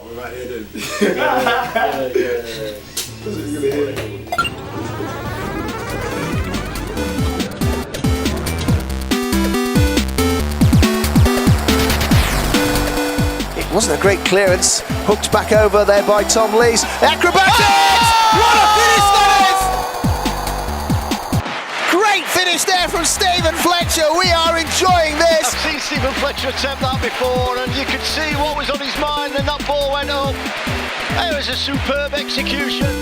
we're right here doing It wasn't a great clearance. Hooked back over there by Tom Lees. Acrobatics! What a finish that is! Great finish there from Stephen Fletcher. We are enjoying this. I've seen Stephen Fletcher attempt that before, and you could see what was on his mind, and that ball went up. It was a superb execution.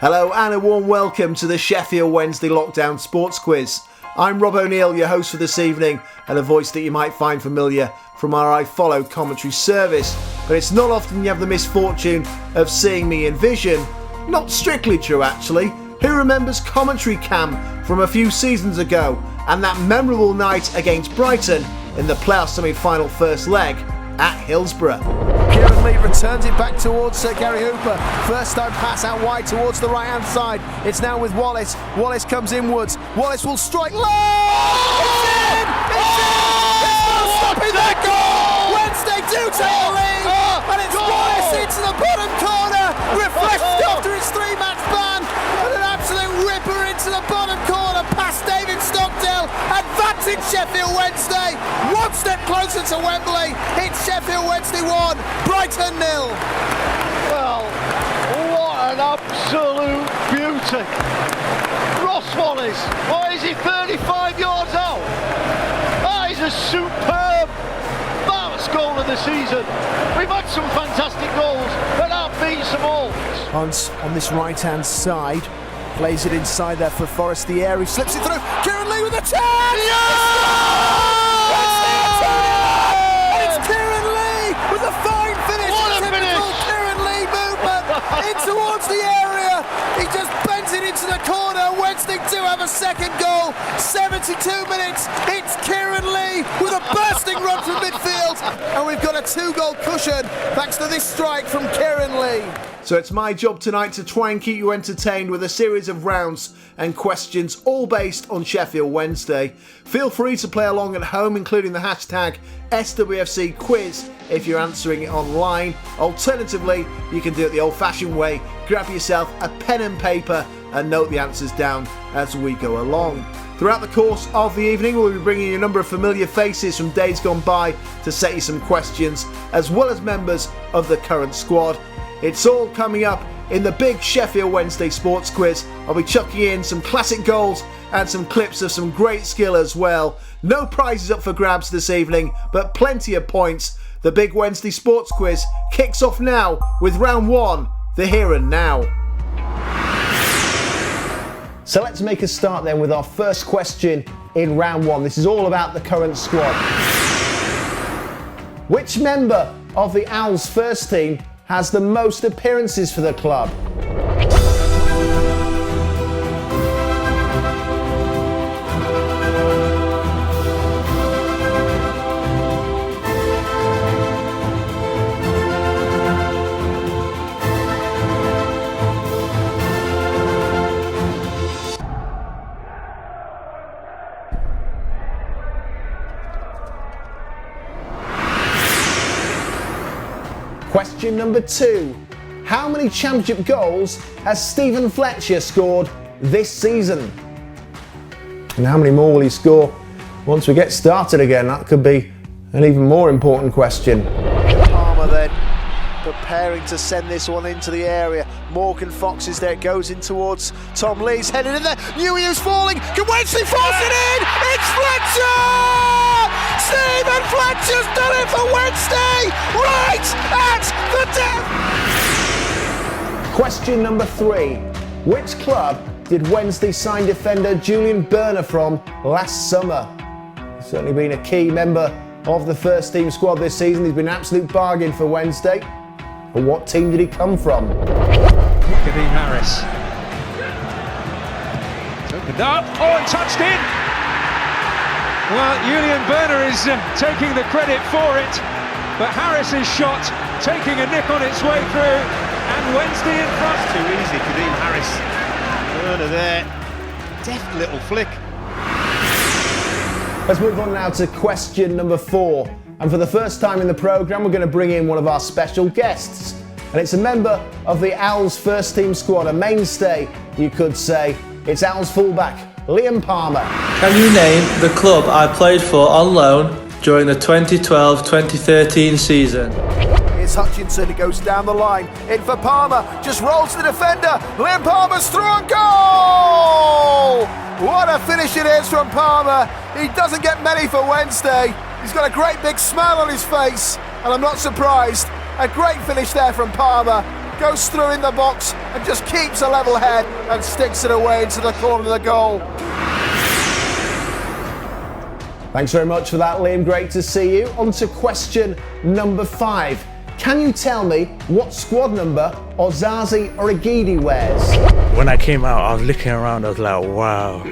Hello and a warm welcome to the Sheffield Wednesday Lockdown Sports Quiz. I'm Rob O'Neill, your host for this evening, and a voice that you might find familiar from our I Follow commentary service. But it's not often you have the misfortune of seeing me in vision. Not strictly true actually. Who remembers commentary cam from a few seasons ago and that memorable night against Brighton in the playoff semi-final first leg at Hillsborough? Kieran Lee returns it back towards Gary Hooper. First time pass out wide towards the right hand side. It's now with Wallace. Wallace comes inwards. Wallace will strike low. It's in! It's in! There's no stopping that goal! Wednesday do take the lead! And it's Wallace into the bottom corner. Refreshed after his 3-match ban. And an absolute ripper into the bottom corner past David Stockdale. Advancing Sheffield Wednesday. One step closer to Wembley. It's Sheffield Wednesday 1, Brighton 0. Well, what an absolute beauty. Ross Wallace, what is he, 35 yards out? That is a superb first goal of the season. We've had some fantastic goals, but that beats them all. Hunt on this right-hand side, plays it inside there for Forestieri, slips it through, Kieran Lee with a chance! Yeah! It's Kieran Lee with a fine finish, typical Kieran Lee movement in towards the area. He just bends it into the corner. Wednesday do have a second goal. 72 minutes. It's Kieran Lee with a bursting run from midfield, and we've got a 2-goal cushion thanks to this strike from Kieran Lee. So it's my job tonight to try and keep you entertained with a series of rounds and questions, all based on Sheffield Wednesday. Feel free to play along at home, including the hashtag SWFC quiz if you're answering it online. Alternatively, you can do it the old-fashioned way. Grab yourself a pen and paper and note the answers down as we go along. Throughout the course of the evening, we'll be bringing you a number of familiar faces from days gone by to set you some questions, as well as members of the current squad. It's all coming up in the big Sheffield Wednesday Sports Quiz. I'll be chucking in some classic goals and some clips of some great skill as well. No prizes up for grabs this evening, but plenty of points. The big Wednesday Sports Quiz kicks off now with round 1, the here and now. So let's make a start then with our first question in round 1. This is all about the current squad. Which member of the Owls first team has the most appearances for the club? Question number 2. How many championship goals has Stephen Fletcher scored this season? And how many more will he score once we get started again? That could be an even more important question. Palmer then preparing to send this one into the area. Morgan Fox is there, it goes in towards Tom Lee's headed in there. Newey's falling, can Wednesday force it in? It's Fletcher! Stephen Fletcher's done it for Wednesday, right at the death! Question number 3. Which club did Wednesday sign defender Julian Burner from last summer? He's certainly been a key member of the first team squad this season. He's been an absolute bargain for Wednesday. But what team did he come from? Good evening, Opened up, and touched in! Well, Julian Berner is taking the credit for it, but Harris's shot taking a nick on its way through, and Wednesday in front. Too easy, Kadeem Harris. Berner there, deft little flick. Let's move on now to question number 4. And for the first time in the programme, we're going to bring in one of our special guests. And it's a member of the Owls first team squad, a mainstay, you could say. It's Owls fullback, Liam Palmer. Can you name the club I played for on loan during the 2012-2013 season? It's Hutchinson, it goes down the line, in for Palmer, just rolls the defender, Liam Palmer's through and goal! What a finish it is from Palmer. He doesn't get many for Wednesday. He's got a great big smile on his face, and I'm not surprised. A great finish there from Palmer. Goes through in the box and just keeps a level head and sticks it away into the corner of the goal. Thanks very much for that, Liam. Great to see you. On to question number 5. Can you tell me what squad number Ozazi Origidi wears? When I came out, I was looking around, I was like, wow,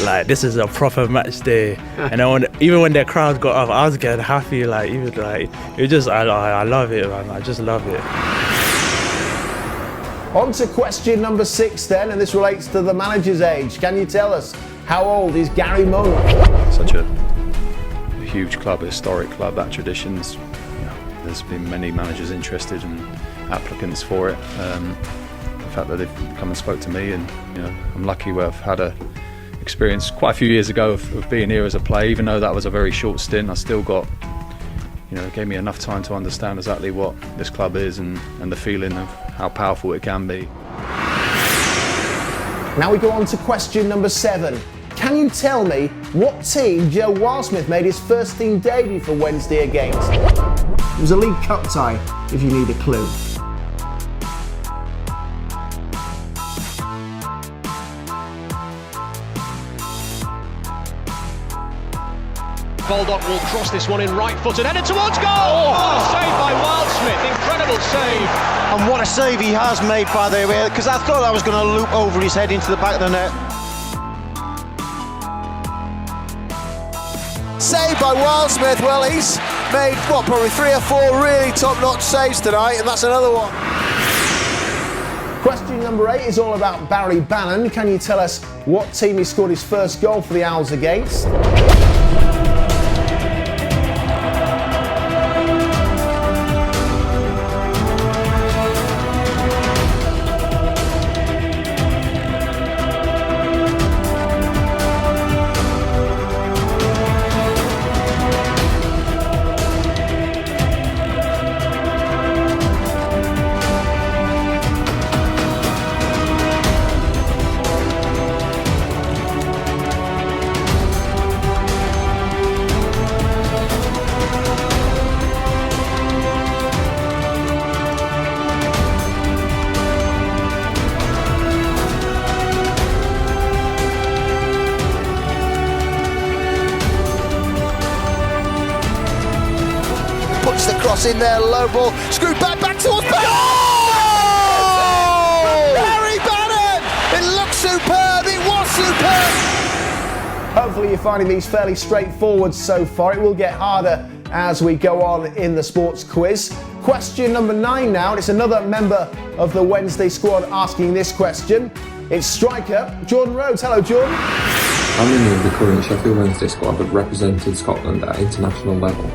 like this is a proper match day. And then even when the crowd got up, I was getting happy, like even like, it just, I love it, man, I just love it. On to question number 6 then, and this relates to the manager's age. Can you tell us, how old is Gary Monk? Such a huge club, a historic club, that traditions. There's been many managers interested and applicants for it. The fact that they've come and spoke to me, and I'm lucky where I've had a experience quite a few years ago of being here as a player. Even though that was a very short stint, I still got, it gave me enough time to understand exactly what this club is and the feeling of how powerful it can be. Now we go on to question number 7. Can you tell me what team Joe Wildsmith made his first team debut for Wednesday against? It was a League Cup tie, if you need a clue. Baldock will cross this one in right-footed, headed towards goal! Oh, saved by Wildsmith, incredible save. And what a save he has made, by the way, because I thought that was going to loop over his head into the back of the net. Saved by Wildsmith. Well, he's made, probably 3 or 4 really top-notch saves tonight, and that's another one. Question number 8 is all about Barry Bannon. Can you tell us what team he scored his first goal for the Owls against? The cross in there, low ball, screwed back towards Bannon! Oh! Barry Bannon! It looks superb, it was superb! Hopefully you're finding these fairly straightforward so far. It will get harder as we go on in the sports quiz. Question number 9 now, and it's another member of the Wednesday squad asking this question. It's striker Jordan Rhodes. Hello, Jordan. How many of the current Sheffield Wednesday squad have represented Scotland at international level?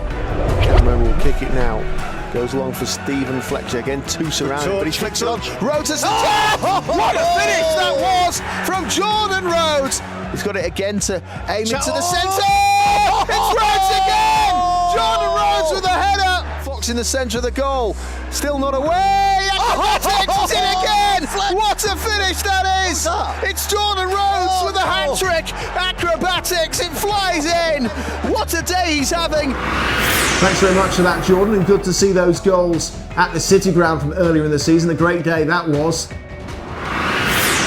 Cameron will kick it now. Goes along for Stephen Fletcher. Again, 2 surrounded, but he flicks it on. Rhodes has what a finish that was from Jordan Rhodes. He's got it again to aim into the centre. It's Rhodes again. Jordan Rhodes with a header. Fox in the centre of the goal. Still not away. Acrobatics, it's in again. What a finish that is. It's Jordan Rhodes with a hat-trick. Acrobatics, it flies in. What a day he's having. Thanks very much for that, Jordan, and good to see those goals at the City Ground from earlier in the season. A great day that was.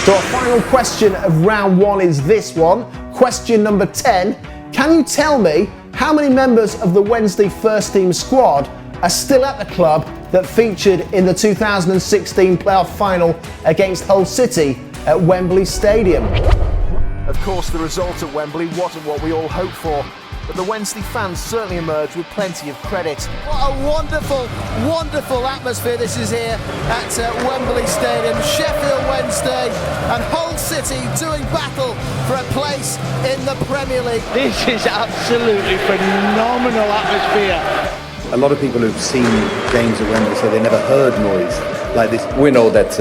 So our final question of round 1 is this one. Question number 10. Can you tell me how many members of the Wednesday first team squad are still at the club that featured in the 2016 playoff final against Hull City at Wembley Stadium? Of Of course, the result at Wembley wasn't what we all hoped for, but the Wednesday fans certainly emerged with plenty of credit. What a wonderful, wonderful atmosphere this is here at Wembley Stadium. Sheffield Wednesday and Hull City doing battle for a place in the Premier League. This is absolutely phenomenal atmosphere. A lot of people who've seen games at Wembley say they never heard noise like this. We know that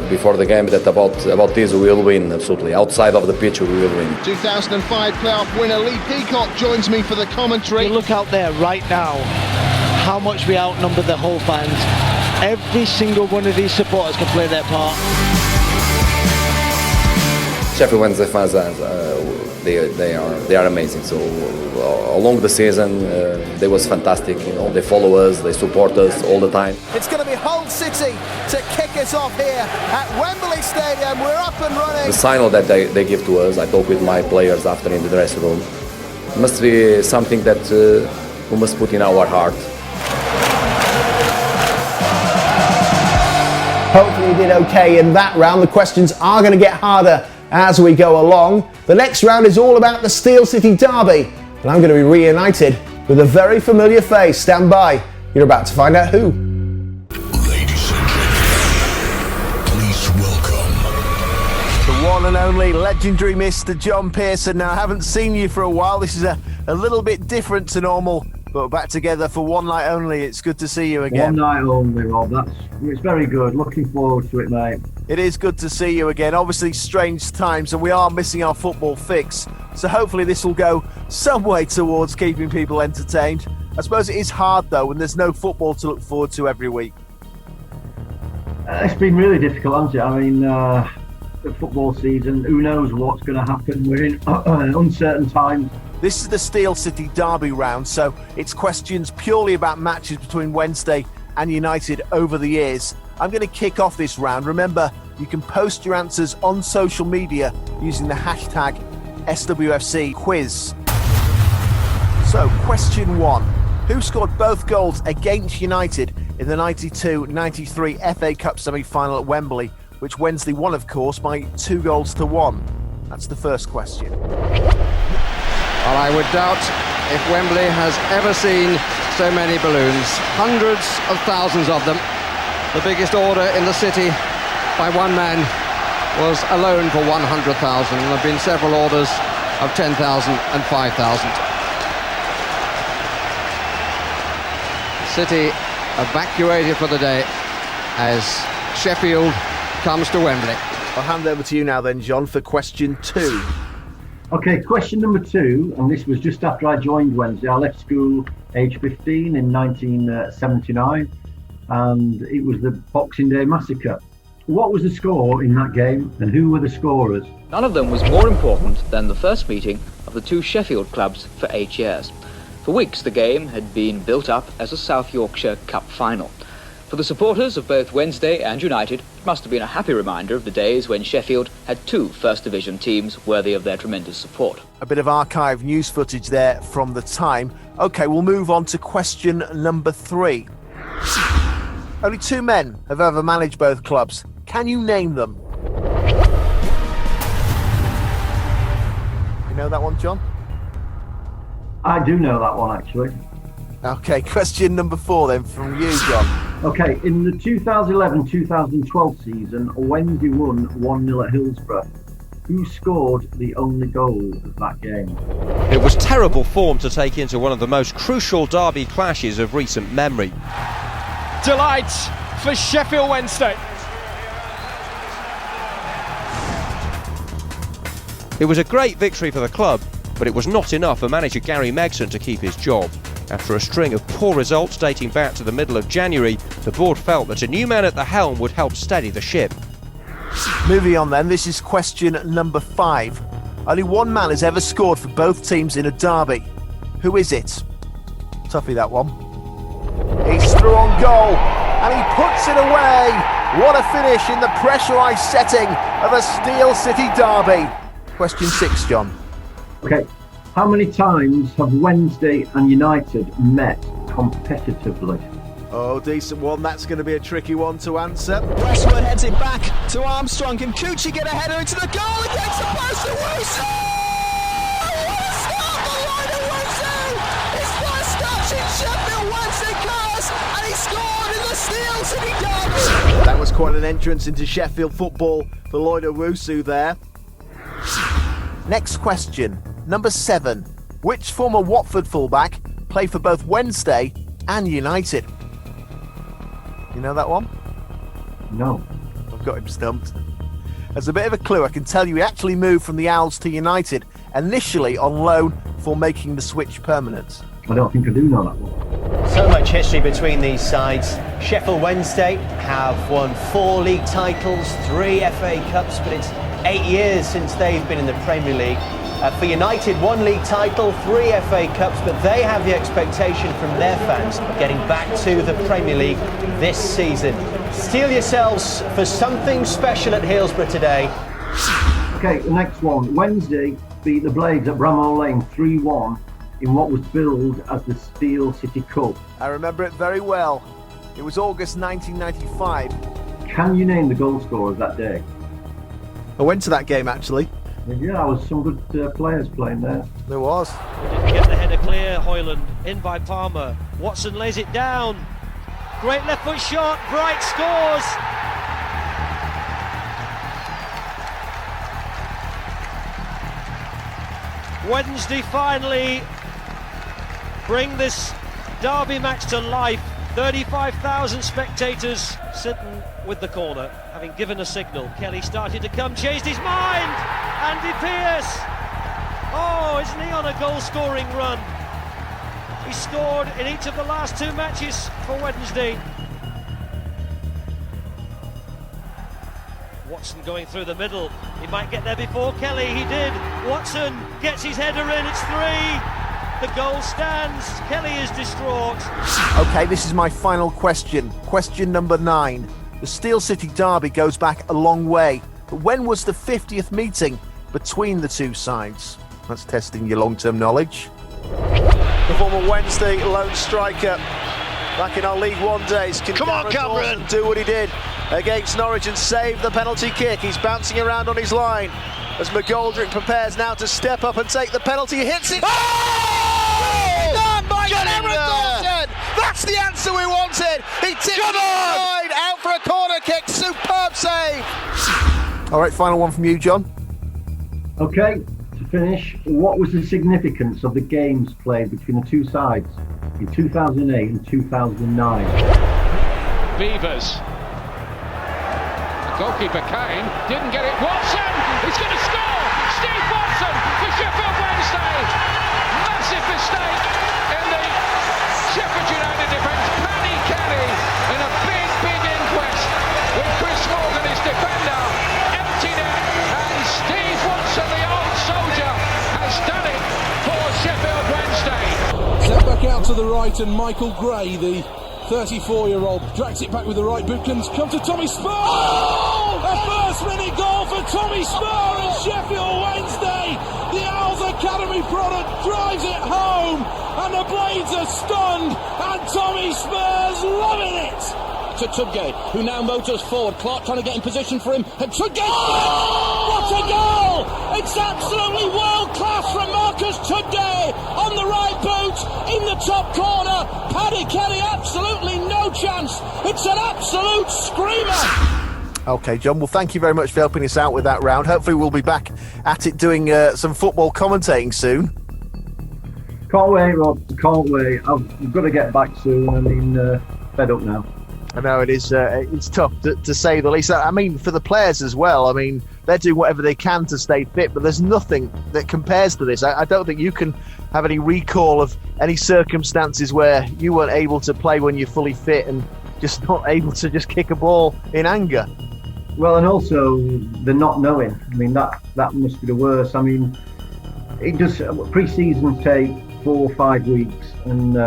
before the game that about this we will win, absolutely. Outside of the pitch we will win. 2005 playoff winner Lee Peacock joins me for the commentary. You look out there right now, how much we outnumber the Hull fans. Every single one of these supporters can play their part. Sheffield Wednesday fans, they are amazing. So along the season, they was fantastic. You know, they follow us, they support us all the time. It's going to be Hull City to kick us off here at Wembley Stadium. We're up and running. The signal that they give to us, I talk with my players after in the dressing room, must be something that we must put in our heart. Hopefully you did okay in that round. The questions are going to get harder as we go along. The next round is all about the Steel City Derby, and I'm going to be reunited with a very familiar face. Stand by, you're about to find out who. Ladies and gentlemen, please welcome the one and only legendary Mr. John Pearson. Now, I haven't seen you for a while. This is a little bit different to normal, but we're back together for one night only. It's good to see you again. One night only, Rob. It's very good. Looking forward to it, mate. It is good to see you again. Obviously, strange times, and we are missing our football fix. So hopefully this will go some way towards keeping people entertained. I suppose it is hard, though, when there's no football to look forward to every week. It's been really difficult, hasn't it? I mean, the football season, who knows what's going to happen. We're in uncertain times. This is the Steel City Derby round, so it's questions purely about matches between Wednesday and United over the years. I'm going to kick off this round. Remember, you can post your answers on social media using the hashtag SWFCquiz. So, question 1. Who scored both goals against United in the 92-93 FA Cup semi-final at Wembley, which Wednesday won, of course, by 2-1? That's the first question. Well, I would doubt if Wembley has ever seen so many balloons. Hundreds of thousands of them. The biggest order in the city by one man was alone for 100,000. And there have been several orders of 10,000 and 5,000. City evacuated for the day as Sheffield comes to Wembley. I'll hand over to you now then, John, for question 2. Okay, question number 2, and this was just after I joined Wednesday. I left school age 15 in 1979, and it was the Boxing Day Massacre. What was the score in that game, and who were the scorers? None of them was more important than the first meeting of the two Sheffield clubs for 8 years. For weeks, the game had been built up as a South Yorkshire Cup final. For the supporters of both Wednesday and United, it must have been a happy reminder of the days when Sheffield had two First Division teams worthy of their tremendous support. A bit of archive news footage there from the time. OK, we'll move on to question number 3. Only 2 men have ever managed both clubs. Can you name them? You know that one, John? I do know that one, actually. OK, question number 4 then from you, John. OK, in the 2011-2012 season, Wednesday won 1-0 at Hillsborough. Who scored the only goal of that game? It was terrible form to take into one of the most crucial derby clashes of recent memory. Delight for Sheffield Wednesday. It was a great victory for the club, but it was not enough for manager Gary Megson to keep his job. After a string of poor results dating back to the middle of January, the board felt that a new man at the helm would help steady the ship. Moving on then, this is question number 5. Only one man has ever scored for both teams in a derby. Who is it? Toughie, that one. He's through on goal, and he puts it away. What a finish in the pressurised setting of a Steel City derby. Question 6, John. Okay, how many times have Wednesday and United met competitively? Oh, decent one. That's going to be a tricky one to answer. Westwood heads it back to Armstrong. Can Coochie get a header into the goal against the post of Wusu? What a start for Lionel Wusu! His first touch in Sheffield Wednesday colours, and he scored in the Steel City derby. That was quite an entrance into Sheffield football for Lloyd Owusu there. Next question, number 7. Which former Watford fullback played for both Wednesday and United? You know that one? No. I've got him stumped. As a bit of a clue, I can tell you he actually moved from the Owls to United, initially on loan before making the switch permanent. I don't think I do know that one. So much history between these sides. Sheffield Wednesday have won 4 league titles, 3 FA Cups, but it's 8 years since they've been in the Premier League. For United, 1 league title, 3 FA Cups, but they have the expectation from their fans of getting back to the Premier League this season. Steel yourselves for something special at Hillsborough today. Okay, the next one. Wednesday beat the Blades at Bramall Lane 3-1 in what was billed as the Steel City Cup. I remember it very well. It was August 1995. Can you name the goal scorers that day? I went to that game actually. Yeah, there was some good players playing there. There was. Didn't get the header clear, Hoyland. In by Palmer. Watson lays it down. Great left foot shot. Bright scores. Wednesday finally bring this derby match to life. 35,000 spectators sitting with the corner, having given a signal. Kelly started to come, changed his mind. Andy Pearce. Oh, isn't he on a goal-scoring run? He scored in each of the last 2 matches for Wednesday. Watson going through the middle. He might get there before Kelly. He did. Watson gets his header in. It's 3. The goal stands. Kelly is distraught. Okay, this is my final question. Question number 9. The Steel City derby goes back a long way, but when was the 50th meeting between the two sides? That's testing your long-term knowledge. The former Wednesday lone striker back in our League One days. Come on, Cameron! Do what he did against Norwich and save the penalty kick. He's bouncing around on his line as McGoldrick prepares now to step up and take the penalty. He hits it. Done by Cameron Dawson! That's the answer we wanted! He tipped it wide, out for a corner kick. Superb save! Alright, final one from you, John. Okay, to finish, what was the significance of the games played between the two sides in 2008 and 2009? Beavers. The goalkeeper Kane didn't get it. Watson! He's going to score! Steve Watson for Sheffield Wednesday! Massive mistake in the Sheffield United defence. Paddy Kenny in a big inquest with Chris Morgan, his defender. Empty net, and Steve Watson, the old soldier, has done it for Sheffield Wednesday. Sent back out to the right, and Michael Gray, the 34-year-old, drags it back with the right boot, can come to Tommy Spur. Oh! A first-minute goal for Tommy Spur and Sheffield Wednesday. The Owls Academy product drives it home, and the Blades are stunned, and Tommy Spur's loving it. To Tudgay, who now motors forward. Clark trying to get in position for him, and Tudgay. Oh! What a goal! It's absolutely world class from Marcus Tudgay on the right boot in the top corner. Paddy Kelly, absolutely no chance. It's an absolute screamer. Okay, John, well, thank you very much for helping us out with that round. Hopefully we'll be back at it doing some football commentating soon. Can't wait, Rob. Can't wait. I've got to get back soon. I mean, fed up now. I know it is. It's tough to say the least. I mean, for the players as well. I mean, they're doing whatever they can to stay fit, but there's nothing that compares to this. I don't think you can have any recall of any circumstances where you weren't able to play when you're fully fit and just not able to just kick a ball in anger. Well, and also the not knowing. I mean, that must be the worst. I mean, it just pre-seasons take 4 or 5 weeks, and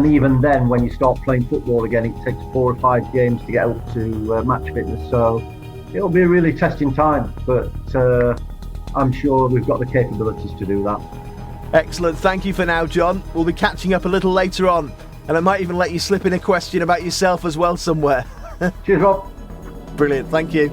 even then, when you start playing football again, it takes 4 or 5 games to get up to match fitness. So it'll be a really testing time, but I'm sure we've got the capabilities to do that. Excellent. Thank you for now, John. We'll be catching up a little later on. and I might even let you slip in a question about yourself as well somewhere. Cheers, Rob. Brilliant, thank you.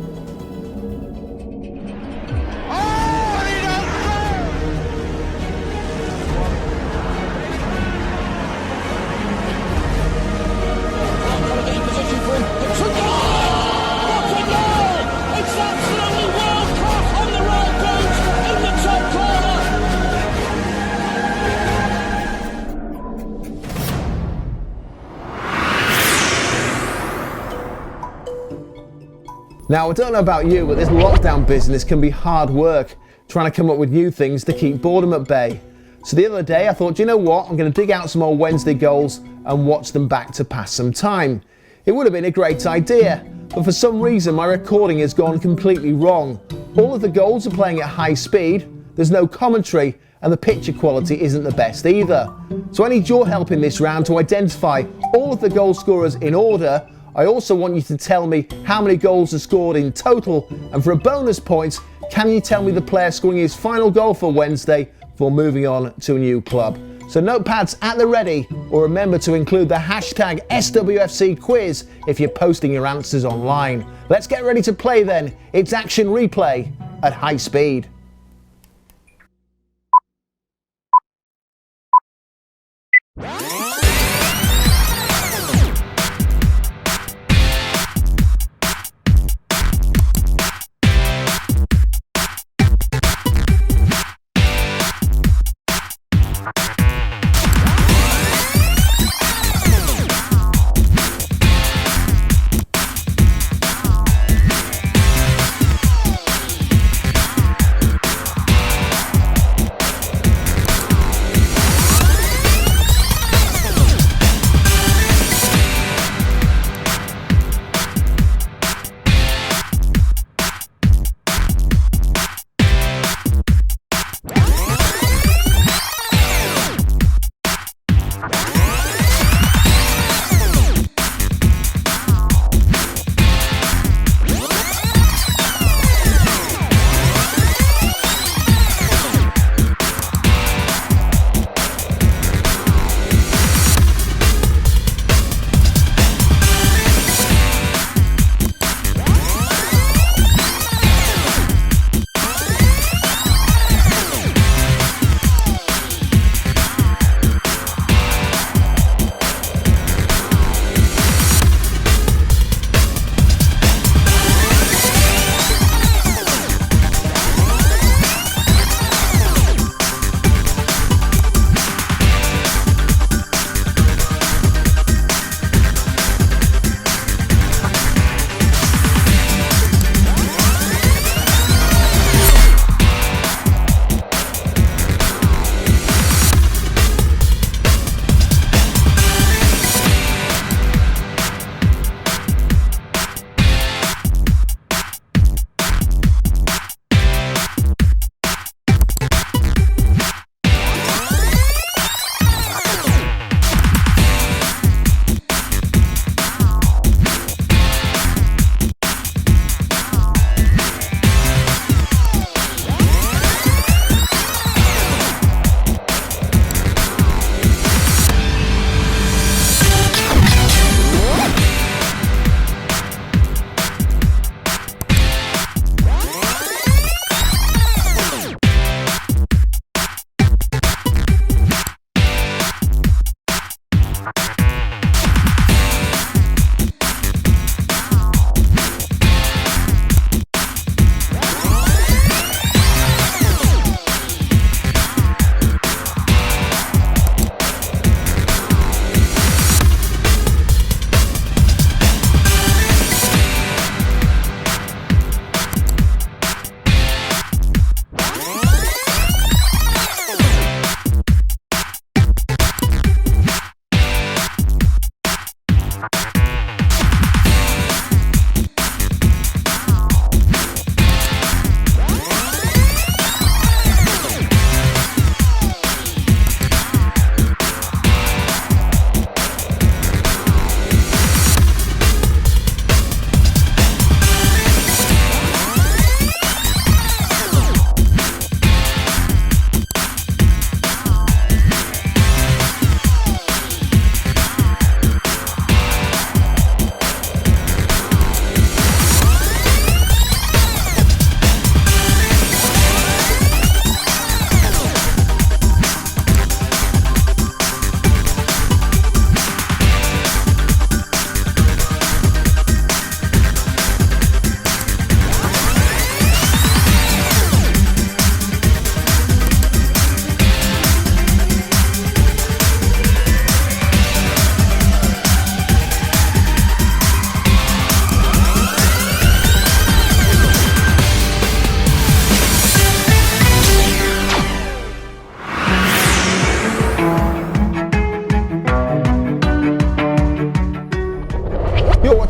Now, I don't know about you, but this lockdown business can be hard work, trying to come up with new things to keep boredom at bay. So the other day I thought, you know what, I'm going to dig out some old Wednesday goals and watch them back to pass some time. It would have been a great idea, but for some reason my recording has gone completely wrong. All of the goals are playing at high speed, there's no commentary, and the picture quality isn't the best either. So I need your help in this round to identify all of the goal scorers in order. I also want you to tell me how many goals are scored in total, and for a bonus point, can you tell me the player scoring his final goal for Wednesday before moving on to a new club? So notepads at the ready, or remember to include the hashtag SWFC quiz if you're posting your answers online. Let's get ready to play then. It's action replay at high speed.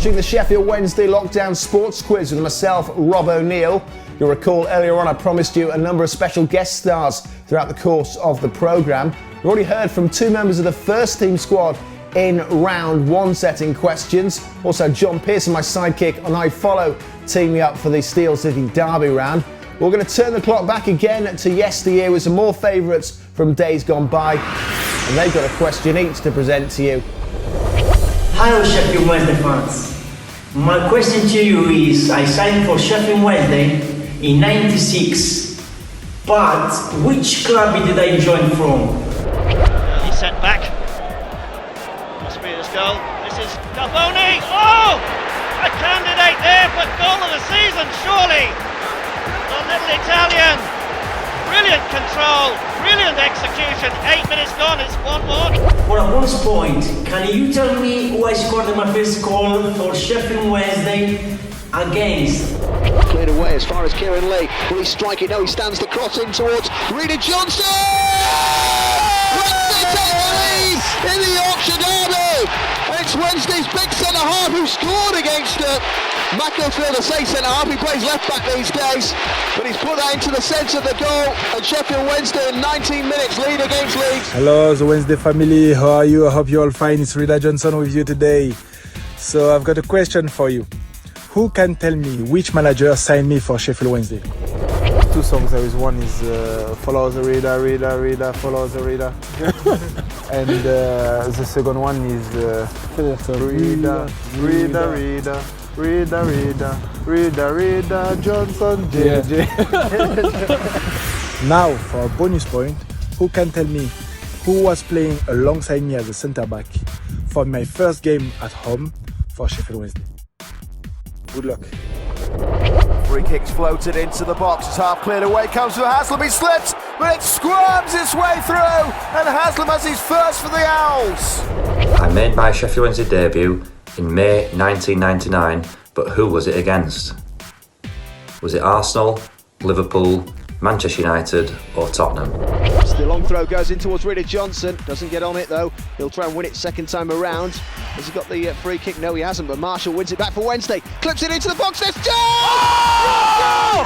watching the Sheffield Wednesday Lockdown Sports Quiz with myself, Rob O'Neill. You'll recall earlier on I promised you a number of special guest stars throughout the course of the programme. We've already heard from two members of the first team squad in round one setting questions. Also John Pearson, my sidekick on iFollow, teaming up for the Steel City Derby round. We're going to turn the clock back again to yesteryear with some more favourites from days gone by. And they've got a question each to present to you. Hello Sheffield Wednesday fans. My question to you is, I signed for Sheffield Wednesday in '96, but which club did I join from? He's set back. Must be this goal. This is Carboni. Oh! A candidate there for goal of the season, surely. The little Italian. Brilliant control, brilliant execution. 8 minutes gone, it's 1-1. For a bonus point, can you tell me who I scored my first goal for Sheffield Wednesday against? Cleared away as far as Kieran Lee. Will he strike it? No, he stands the cross in towards Reader Johnson! Wednesday take the lead in the Yorkshire Derby! It's Wednesday's big centre-half who scored against Macclesfield, a safe centre-half. He plays left-back these days, but he's put that into the centre of the goal, and Sheffield Wednesday in 19 minutes lead against Leeds. Hello, the Wednesday family. How are you? I hope you're all fine. It's Reader Johnson with you today. So I've got a question for you. Who can tell me which manager signed me for Sheffield Wednesday? Two songs. There is one is Follow the Reader, Reader, Reader, Follow the Reader. And the second one is Reader, Reader, Reader. Reader, Reader, Reader, Reader, Johnson, JJ. Now, for a bonus point, who can tell me who was playing alongside me as a centre-back for my first game at home for Sheffield Wednesday? Good luck. Free kick's floated into the box. It's half cleared away. Comes to Haslam. He slips, but it squirms its way through. And Haslam has his first for the Owls. I made my Sheffield Wednesday debut in May 1999, but who was it against? Was it Arsenal, Liverpool, Manchester United or Tottenham? The long throw goes in towards Reader Johnson, doesn't get on it though. He'll try and win it second time around. Has he got the free kick? No, he hasn't, but Marshall wins it back for Wednesday. Clips it into the box, there's Jones! Oh!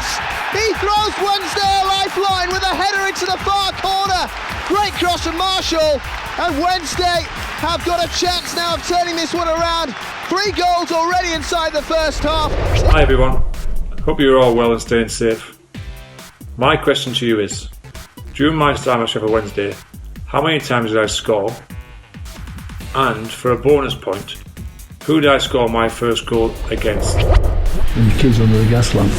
He throws Wednesday a lifeline with a header into the far corner. Great cross from Marshall, and Wednesday have got a chance now of turning this one around. 3 goals already inside the first half. Hi everyone, hope you're all well and staying safe. My question to you is, during my time at Sheffield Wednesday, how many times did I score? And for a bonus point, who did I score my first goal against? When your kid's under the gas lamp,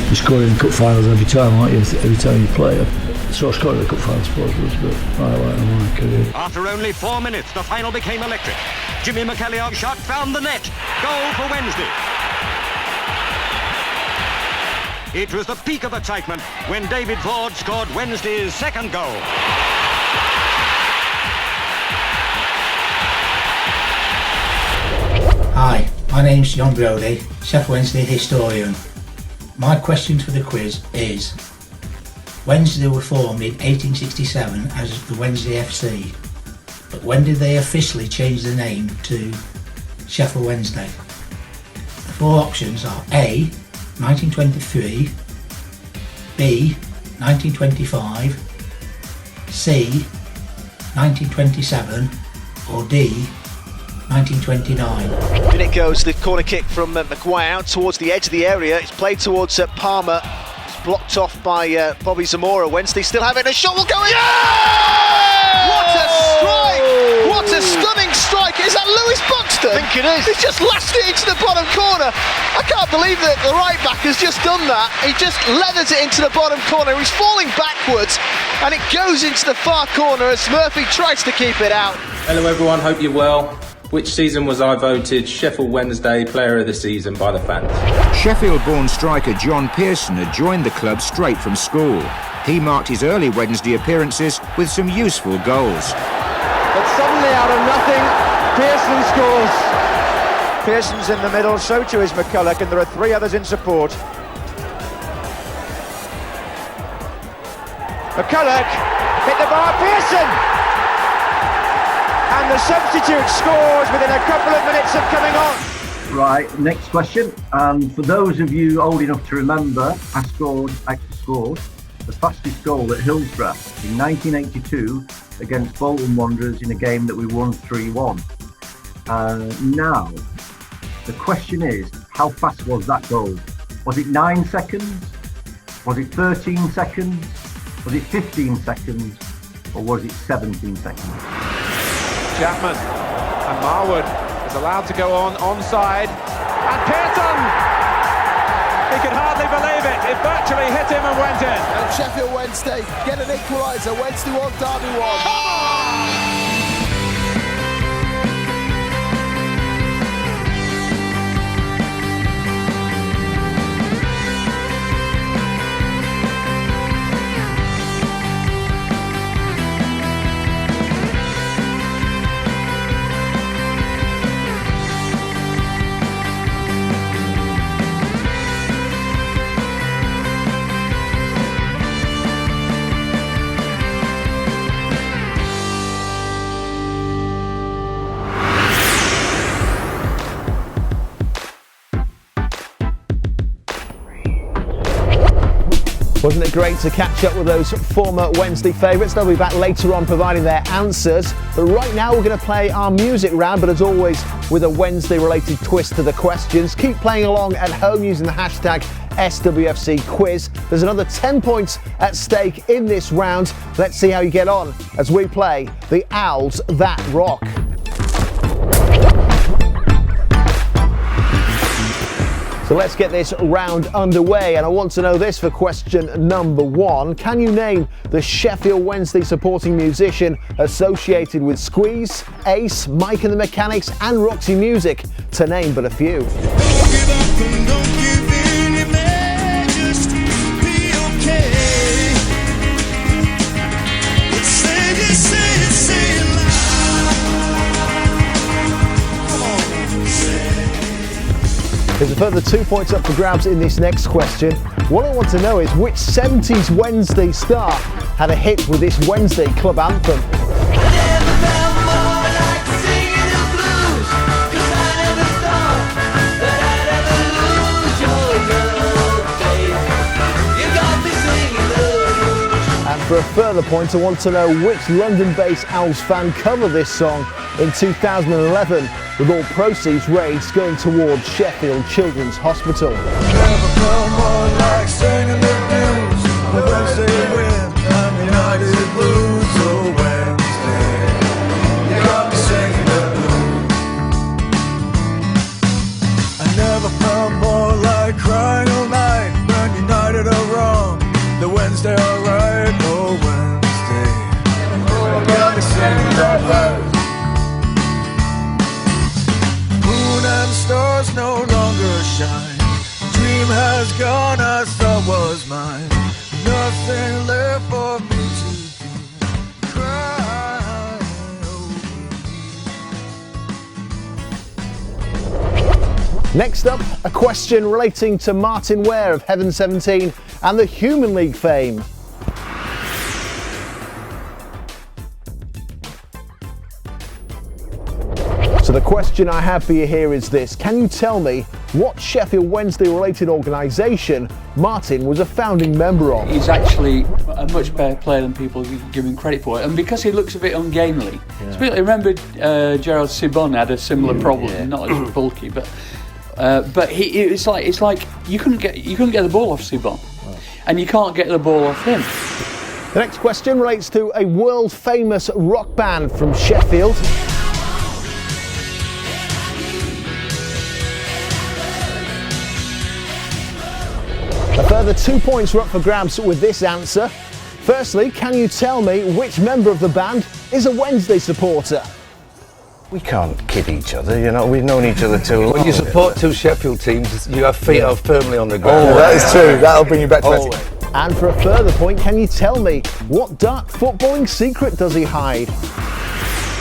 you score in cup finals every time, aren't you? Every time you play. So I scored in the cup final, I suppose, was a bit highlight of my career. After only 4 minutes, the final became electric. Jimmy McKelliog's shot found the net. Goal for Wednesday. It was the peak of excitement when David Ford scored Wednesday's second goal. Hi, my name's John Brodie, Sheffield Wednesday historian. My question for the quiz is, Wednesday were formed in 1867 as the Wednesday FC, but when did they officially change the name to Sheffield Wednesday? The 4 options are A, 1923, B, 1925, C, 1927, or D, 1929. In it goes, the corner kick from Maguire out towards the edge of the area. It's played towards Palmer. It's blocked off by Bobby Zamora. Wednesday still have it, and a shot will go in. Yeah! What a strike! What a stunning strike! Is that Lewis Buxton? I think it is. He's just lashed it into the bottom corner. I can't believe that the right back has just done that. He just leathers it into the bottom corner. He's falling backwards, and it goes into the far corner as Murphy tries to keep it out. Hello everyone, hope you're well. Which season was I voted Sheffield Wednesday Player of the Season by the fans? Sheffield-born striker John Pearson had joined the club straight from school. He marked his early Wednesday appearances with some useful goals. But suddenly, out of nothing, Pearson scores. Pearson's in the middle, so too is McCulloch, and there are 3 others in support. McCulloch hit the bar, Pearson! And the substitute scores within a couple of minutes of coming on. Right, next question. And for those of you old enough to remember, I actually scored the fastest goal at Hillsborough in 1982 against Bolton Wanderers in a game that we won 3-1. Now, the question is, how fast was that goal? Was it 9 seconds? Was it 13 seconds? Was it 15 seconds? Or was it 17 seconds? Chapman and Marwood is allowed to go onside, and Pearson, he could hardly believe it. It virtually hit him and went in. And Sheffield Wednesday get an equaliser. Wednesday 1, Derby 1. Wasn't it great to catch up with those former Wednesday favourites? They'll be back later on providing their answers. But right now we're going to play our music round, but as always with a Wednesday related twist to the questions. Keep playing along at home using the hashtag SWFC quiz. There's another 10 points at stake in this round. Let's see how you get on as we play the Owls That Rock. So let's get this round underway, and I want to know this for question number 1. Can you name the Sheffield Wednesday supporting musician associated with Squeeze, Ace, Mike and the Mechanics and Roxy Music, to name but a few? There's a further 2 points up for grabs in this next question. What I want to know is which 70s Wednesday star had a hit with this Wednesday club anthem. And for a further point, I want to know which London-based Owls fan covered this song in 2011, with all proceeds raised going towards Sheffield Children's Hospital. Never felt more like singing the blues. The Wednesday wind and United blues. Oh, Wednesday, you got me singing the blues. I never felt more like crying all night when United are wrong. The Wednesday alright. Oh, Wednesday, you got me singing the blues. And stars no longer shine. Dream has gone, I thought was mine. Nothing left for me to do. Cry over me. Next up, a question relating to Martin Ware of Heaven 17 and the Human League fame. So the question I have for you here is this: can you tell me what Sheffield Wednesday related organisation Martin was a founding member of? He's actually a much better player than people give him credit for, and because he looks a bit ungainly. Yeah. Remember Gerald Sibon had a similar problem, not as bulky, but it's like you couldn't get the ball off Sibon, and you can't get the ball off him. The next question relates to a world famous rock band from Sheffield. A further 2 points are up for grabs with this answer. Firstly, can you tell me which member of the band is a Wednesday supporter? We can't kid each other, you know, we've known each other too long. When you support two Sheffield teams, you have feet are firmly on the ground. Oh, that is true, that'll bring you back to it. And for a further point, can you tell me what dark footballing secret does he hide?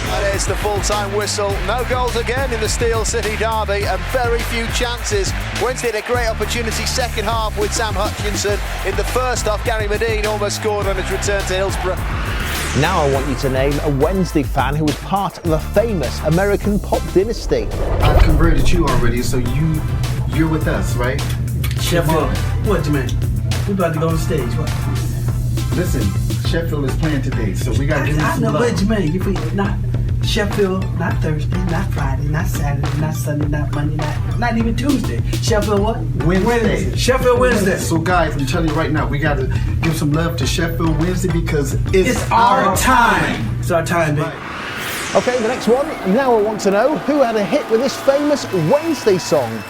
That is the full-time whistle. No goals again in the Steel City derby and very few chances. Wednesday had a great opportunity second half with Sam Hutchinson. In the first half, Gary Medine almost scored on his return to Hillsborough. Now I want you to name a Wednesday fan who was part of a famous American pop dynasty. I've converted you already, so you're with us, right? Sheffield. What, Jermaine? We about to go on stage. What? Listen, Sheffield is playing today, so we got to give them some love. love. But Jermaine, you feel not Sheffield, not Thursday, not Friday, not Saturday, not Sunday, not Monday, not even Tuesday. Sheffield what? Wednesday. Sheffield Wednesday. So guys, I'm telling you right now, we got to give some love to Sheffield Wednesday because it's our time. It's our time, baby. Okay, the next one. Now I want to know who had a hit with this famous Wednesday song.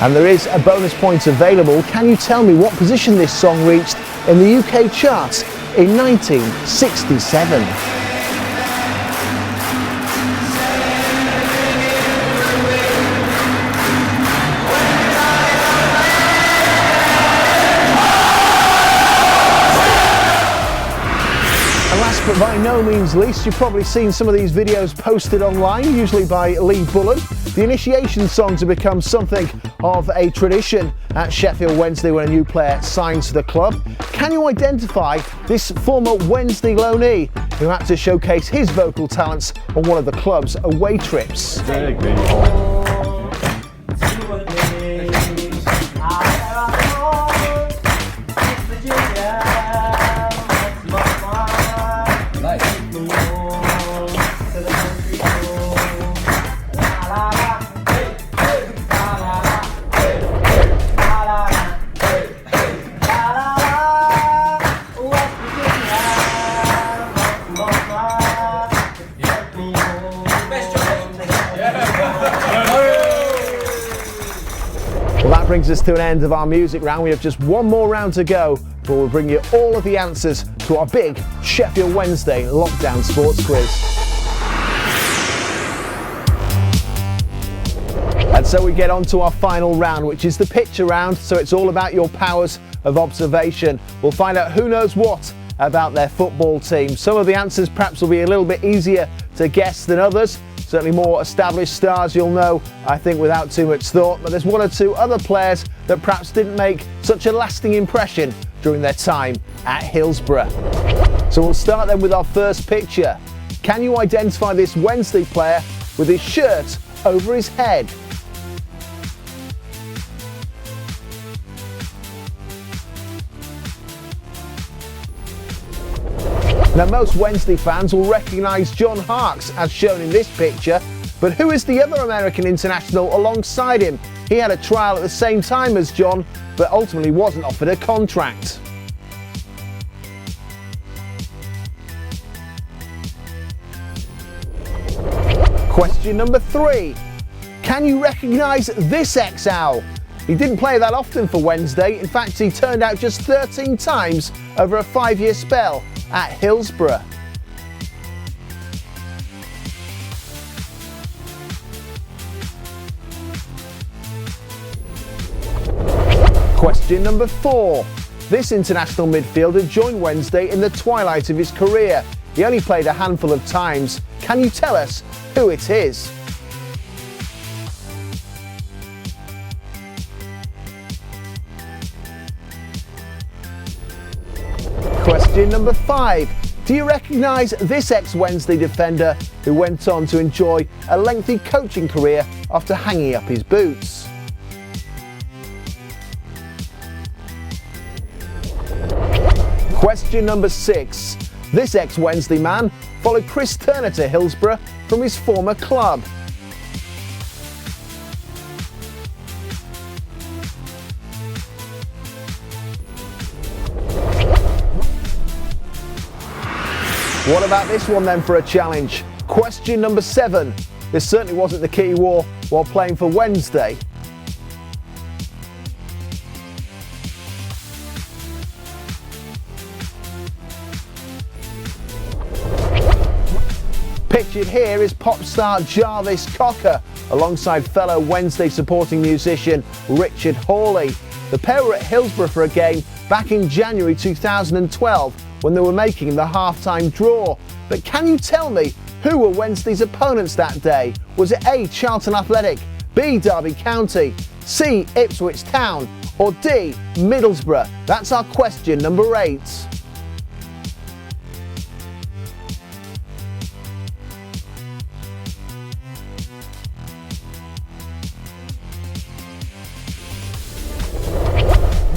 And there is a bonus point available. Can you tell me what position this song reached in the UK charts in 1967? But by no means least, you've probably seen some of these videos posted online, usually by Lee Bullen. The initiation songs have become something of a tradition at Sheffield Wednesday when a new player signs to the club. Can you identify this former Wednesday loanee who had to showcase his vocal talents on one of the club's away trips? Well, that brings us to an end of our music round. We have just one more round to go, but we'll bring you all of the answers to our big Sheffield Wednesday Lockdown Sports Quiz. And so we get on to our final round, which is the picture round. So it's all about your powers of observation. We'll find out who knows what about their football team. Some of the answers perhaps will be a little bit easier to guess than others. Certainly more established stars you'll know, I think, without too much thought. But there's one or two other players that perhaps didn't make such a lasting impression during their time at Hillsborough. So we'll start then with our first picture. Can you identify this Wednesday player with his shirt over his head? Now, most Wednesday fans will recognise John Harkes as shown in this picture, but who is the other American international alongside him? He had a trial at the same time as John, but ultimately wasn't offered a contract. Question number 3. Can you recognise this ex-Owl? He didn't play that often for Wednesday. In fact, he turned out just 13 times over a 5-year spell at Hillsborough. Question number 4. This international midfielder joined Wednesday in the twilight of his career. He only played a handful of times. Can you tell us who it is? Question number 5. Do you recognise this ex-Wednesday defender who went on to enjoy a lengthy coaching career after hanging up his boots? Question number 6. This ex-Wednesday man followed Chris Turner to Hillsborough from his former club. What about this one then for a challenge? Question number 7. This certainly wasn't the kit he wore while playing for Wednesday. Pictured here is pop star Jarvis Cocker alongside fellow Wednesday supporting musician Richard Hawley. The pair were at Hillsborough for a game back in January 2012 when they were making the half-time draw. But can you tell me Who were Wednesday's opponents that day? Was it A, Charlton Athletic, B, Derby County, C, Ipswich Town, or D, Middlesbrough? That's our question number 8.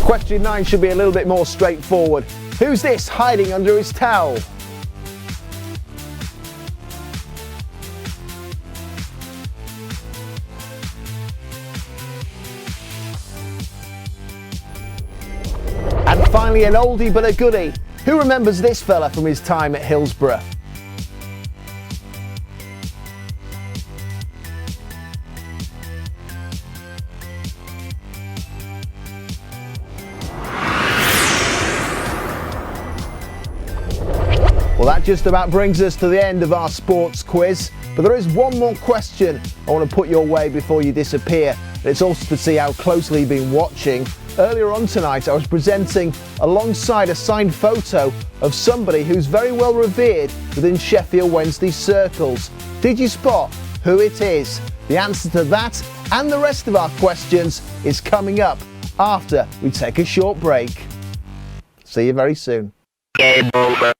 Question 9 should be a little bit more straightforward. Who's this hiding under his towel? And finally, an oldie but a goodie. Who remembers this fella from his time at Hillsborough? Well, that just about brings us to the end of our sports quiz, but there is one more question I want to put your way before you disappear. It's also to see how closely you've been watching. Earlier on tonight, I was presenting alongside a signed photo of somebody who's very well revered within Sheffield Wednesday circles. Did you spot who it is? The answer to that and the rest of our questions is coming up after we take a short break. See you very soon. Game over.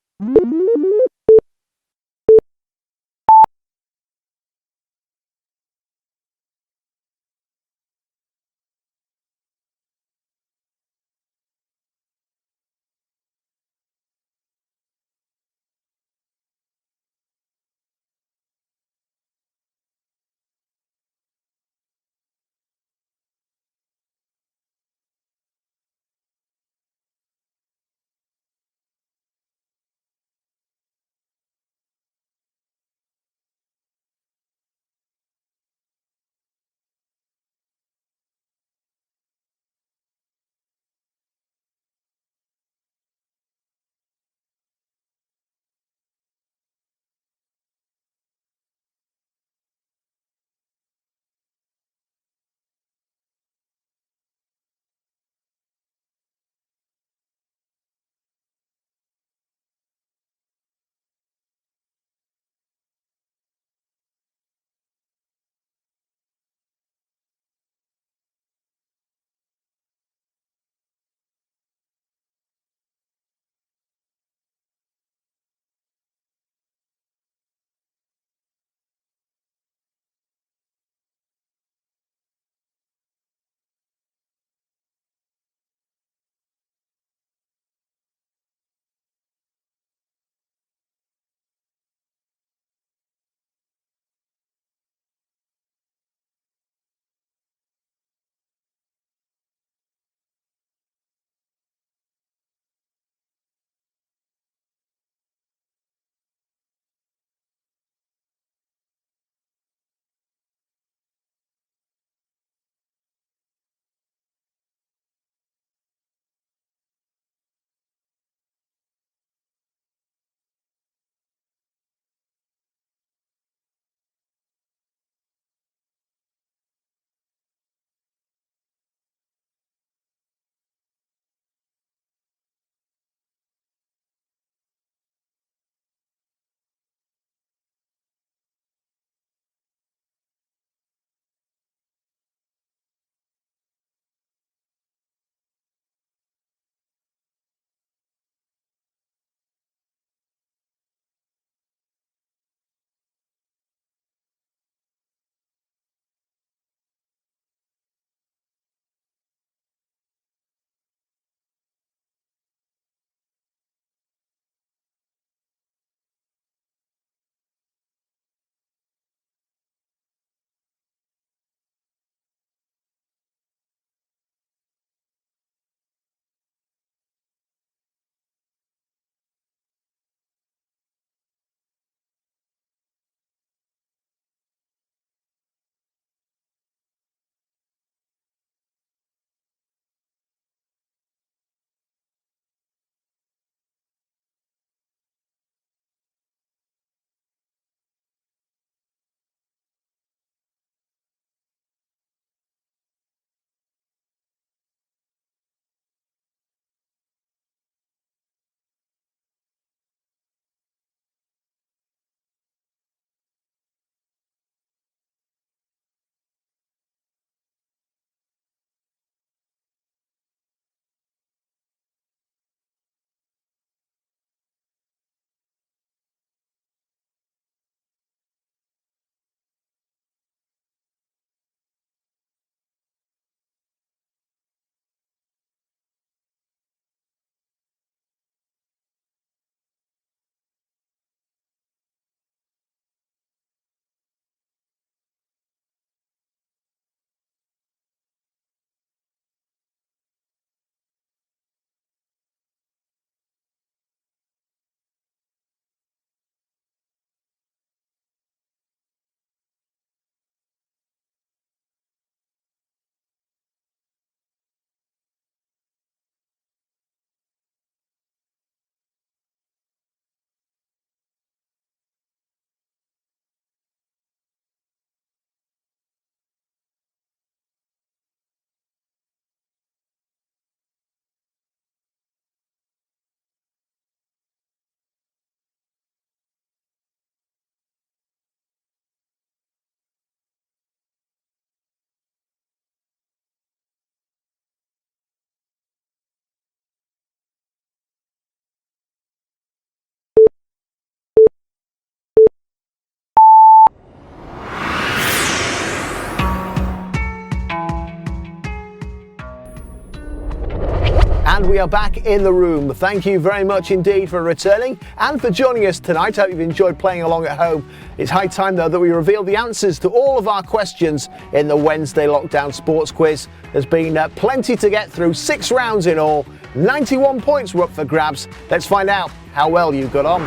we are back in the room. Thank you very much indeed for returning and for joining us tonight. I hope you've enjoyed playing along at home. It's high time, though, that we reveal the answers to all of our questions in the Wednesday Lockdown Sports Quiz. There's been plenty to get through, 6 rounds in all. 91 points were up for grabs. Let's find out how well you got on.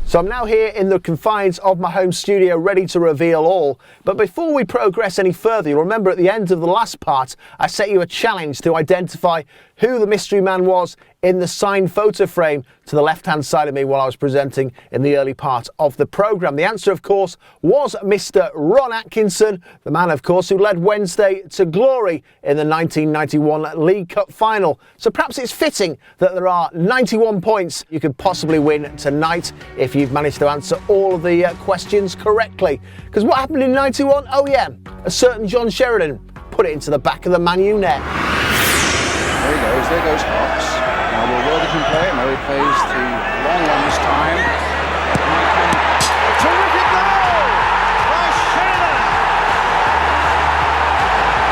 So I'm now here in the confines of my home studio, ready to reveal all. But before we progress any further, you'll remember at the end of the last part, I set you a challenge to identify who the mystery man was in the signed photo frame to the left-hand side of me while I was presenting in the early part of the programme. The answer, of course, was Mr. Ron Atkinson, the man, of course, who led Wednesday to glory in the 1991 League Cup final. So perhaps it's fitting that there are 91 points you could possibly win tonight if you've managed to answer all of the questions correctly. Because what happened in 91? Oh yeah, a certain John Sheridan put it into the back of the Man U net. There goes Hawks. Now will Worthington play it? No, he plays the long one this time. Terrific goal by Sheridan!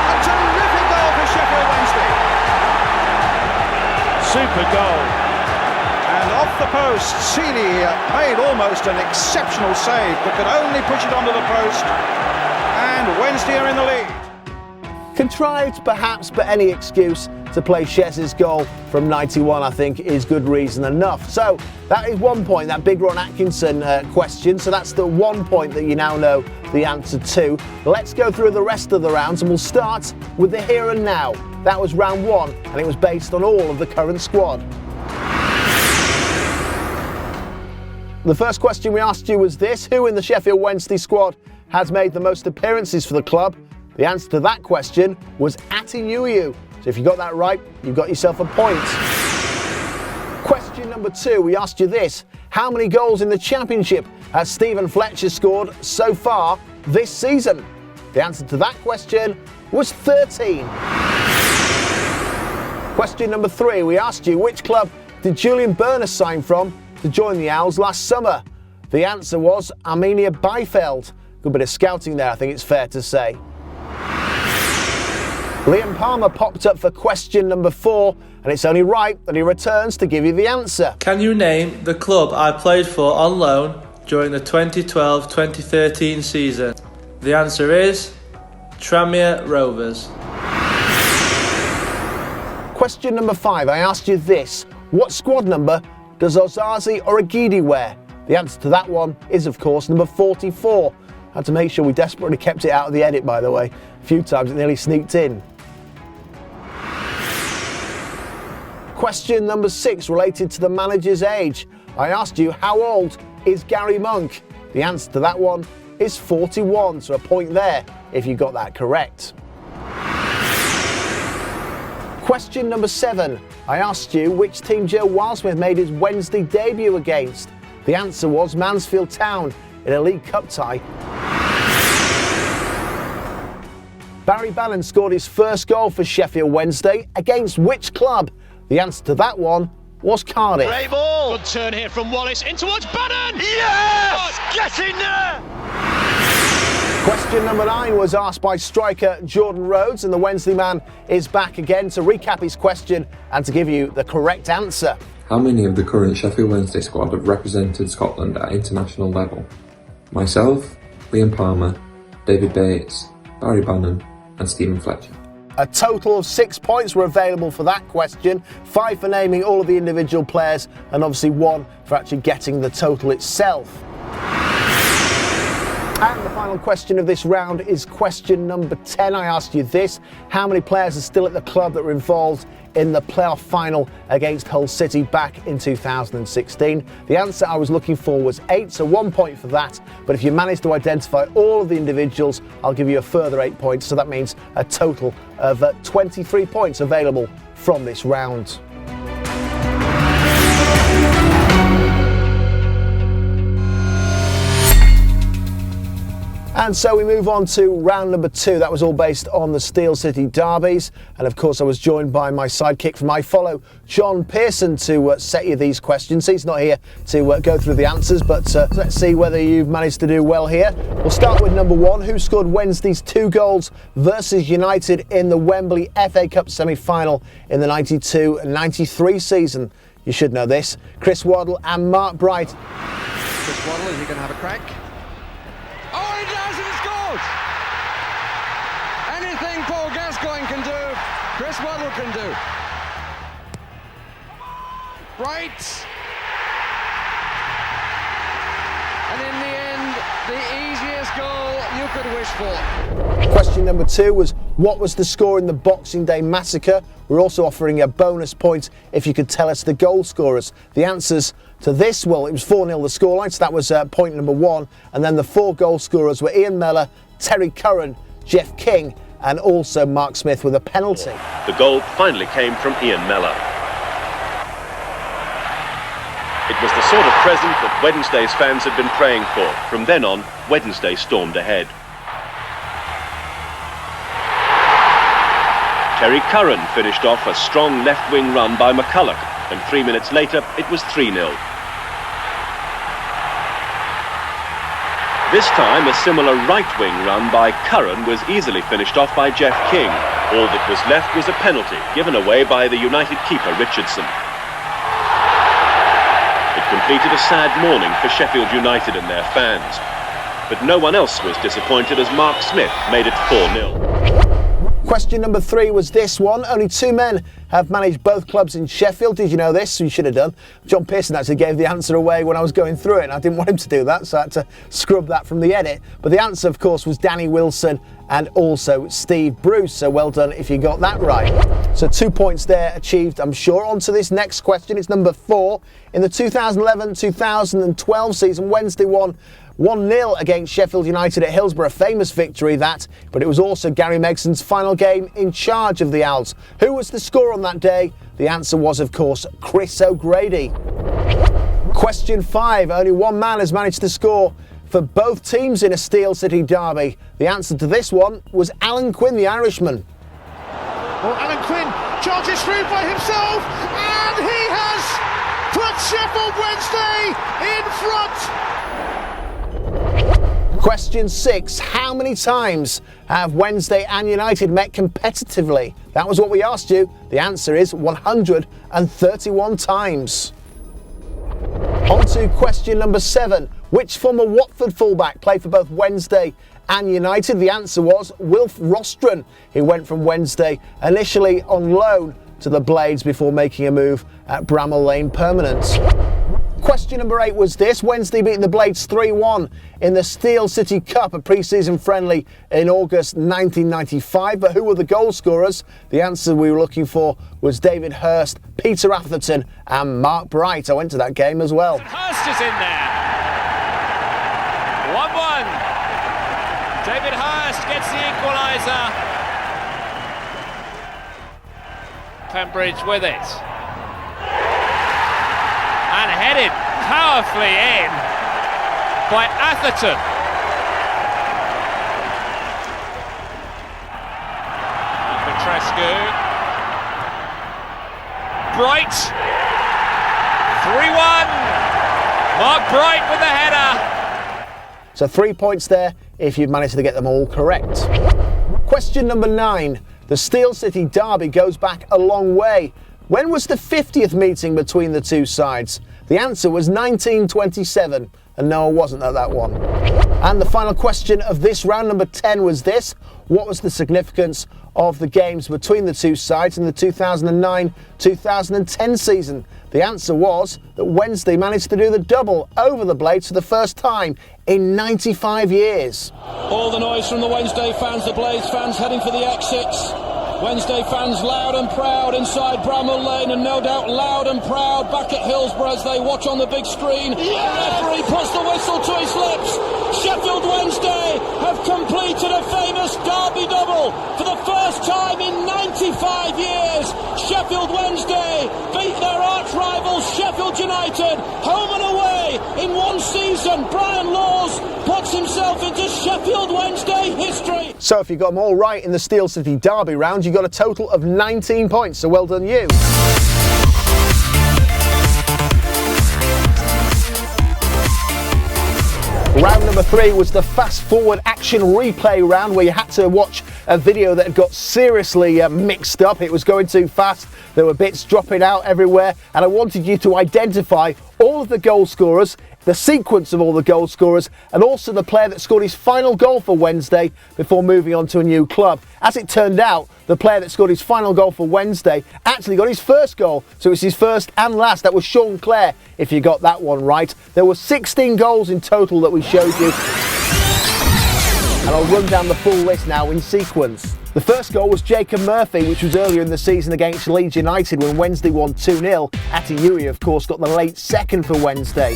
A terrific goal for Sheffield Wednesday. Super goal. And off the post, Seeley made almost an exceptional save, but could only push it onto the post. And Wednesday are in the lead. Contrived, perhaps, but any excuse to play Shez's goal from 91, I think, is good reason enough. So that is 1 point, that big Ron Atkinson question. So that's the 1 point that you now know the answer to. Let's go through the rest of the rounds, and we'll start with the here and now. That was round 1, and it was based on all of the current squad. The first question we asked you was this: who in the Sheffield Wednesday squad has made the most appearances for the club? The answer to that question was Atinuyu. So if you got that right, you've got yourself a point. Question number 2, we asked you this: how many goals in the Championship has Stephen Fletcher scored so far this season? The answer to that question was 13. Question number 3, we asked you which club did Julian Byrne sign from to join the Owls last summer? The answer was Arminia Bielefeld. Good bit of scouting there, I think it's fair to say. Liam Palmer popped up for question number 4, and it's only right that he returns to give you the answer. Can you name the club I played for on loan during the 2012-2013 season? The answer is Tranmere Rovers. Question number 5, I asked you this: what squad number does Osazi Origidi wear? The answer to that one is, of course, number 44. Had to make sure we desperately kept it out of the edit, by the way. A few times it nearly sneaked in. Question number 6 related to the manager's age. I asked you, how old is Gary Monk? The answer to that one is 41, so a point there if you got that correct. Question number 7. I asked you which team Joe Wildsmith made his Wednesday debut against. The answer was Mansfield Town in a League Cup tie. Barry Bannon scored his first goal for Sheffield Wednesday against which club? The answer to that one was Cardiff. Great ball! Good turn here from Wallace in towards Bannon! Yes! Get in there! Question number 9 was asked by striker Jordan Rhodes, and the Wednesday man is back again to recap his question and to give you the correct answer. How many of the current Sheffield Wednesday squad have represented Scotland at international level? Myself, Liam Palmer, David Bates, Barry Bannon and Stephen Fletcher. A total of 6 points were available for that question, 5 for naming all of the individual players, and obviously 1 for actually getting the total itself. And the final question of this round is question number 10. I asked you this: how many players are still at the club that were involved in the playoff final against Hull City back in 2016? The answer I was looking for was 8, so 1 point for that. But if you manage to identify all of the individuals, I'll give you a further 8 points, so that means a total of 23 points available from this round. And so we move on to round number 2. That was all based on the Steel City derbies. And of course I was joined by my sidekick from iFollow, John Pearson, to set you these questions. He's not here to go through the answers, but let's see whether you've managed to do well here. We'll start with number 1. Who scored Wednesday's 2 goals versus United in the Wembley FA Cup semi-final in the 92-93 season? You should know this. Chris Waddle and Mark Bright. Chris Waddle, is he going to have a crack? Oh, he does, and he scores! Anything Paul Gascoigne can do, Chris Waddle can do. Bright. And in the end, the easiest goal you could wish for. Question number 2 was, what was the score in the Boxing Day massacre? We're also offering a bonus point if you could tell us the goal scorers. The answers to this, well, it was 4-0 the scoreline, so that was point number 1. And then the 4 goal scorers were Ian Mellor, Terry Curran, Jeff King, and also Mark Smith with a penalty. The goal finally came from Ian Mellor. It was the sort of present that Wednesday's fans had been praying for. From then on, Wednesday stormed ahead. Terry Curran finished off a strong left-wing run by McCulloch, and 3 minutes later it was 3-0. This time a similar right-wing run by Curran was easily finished off by Jeff King. All that was left was a penalty, given away by the United keeper Richardson. It completed a sad morning for Sheffield United and their fans. But no one else was disappointed as Mark Smith made it 4-0. Question number 3 was this one. Only 2 men have managed both clubs in Sheffield. Did you know this? You should have done. John Pearson actually gave the answer away when I was going through it, and I didn't want him to do that, so I had to scrub that from the edit. But the answer, of course, was Danny Wilson and also Steve Bruce, so well done if you got that right. So 2 points there achieved, I'm sure. On to this next question. It's number 4. In the 2011-2012 season, Wednesday won 1-0 against Sheffield United at Hillsborough, a famous victory that, but it was also Gary Megson's final game in charge of the Owls. Who was the scorer on that day? The answer was, of course, Chris O'Grady. Question 5. Only one man has managed to score for both teams in a Steel City derby. The answer to this one was Alan Quinn, the Irishman. Well, Alan Quinn charges through by himself, and he has put Sheffield Wednesday in front. Question 6. How many times have Wednesday and United met competitively? That was what we asked you. The answer is 131 times. On to question number 7. Which former Watford fullback played for both Wednesday and United? The answer was Wilf Rostron. He went from Wednesday initially on loan to the Blades before making a move at Bramall Lane Permanent. Question number 8 was this. Wednesday beat the Blades 3-1 in the Steel City Cup, a pre-season friendly in August 1995. But who were the goal scorers? The answer we were looking for was David Hurst, Peter Atherton and Mark Bright. I went to that game as well. Hurst is in there. 1-1. David Hurst gets the equaliser. Pembridge with it. And headed powerfully in by Atherton. Petrescu. Bright. 3-1. Mark Bright with the header. So 3 points there if you've managed to get them all correct. Question number 9. The Steel City derby goes back a long way. When was the 50th meeting between the two sides? The answer was 1927, and no, I wasn't at that one. And the final question of this round, number 10, was this. What was the significance of the games between the two sides in the 2009-2010 season? The answer was that Wednesday managed to do the double over the Blades for the first time in 95 years. All the noise from the Wednesday fans, the Blades fans heading for the exits. Wednesday fans loud and proud inside Bramall Lane, and no doubt loud and proud back at Hillsborough as they watch on the big screen. Yes! The referee puts the whistle to his lips. Sheffield Wednesday have completed a famous derby double for the first time in 95 years. Sheffield Wednesday beat their arch rivals Sheffield Sheffield United, home and away in one season. Brian Laws puts himself into Sheffield Wednesday history. So if you got them all right in the Steel City Derby round, you got a total of 19 points, so well done you. Round number 3 was the fast forward action replay round, where you had to watch a video that got seriously mixed up. It was going too fast, there were bits dropping out everywhere, and I wanted you to identify all of the goal scorers, the sequence of all the goal scorers, and also the player that scored his final goal for Wednesday before moving on to a new club. As it turned out, the player that scored his final goal for Wednesday actually got his first goal, so it's his first and last. That was Sean Clare, if you got that one right. There were 16 goals in total that we showed you, and I'll run down the full list now in sequence. The first goal was Jacob Murphy, which was earlier in the season against Leeds United when Wednesday won 2-0. Atiyui, of course, got the late second for Wednesday.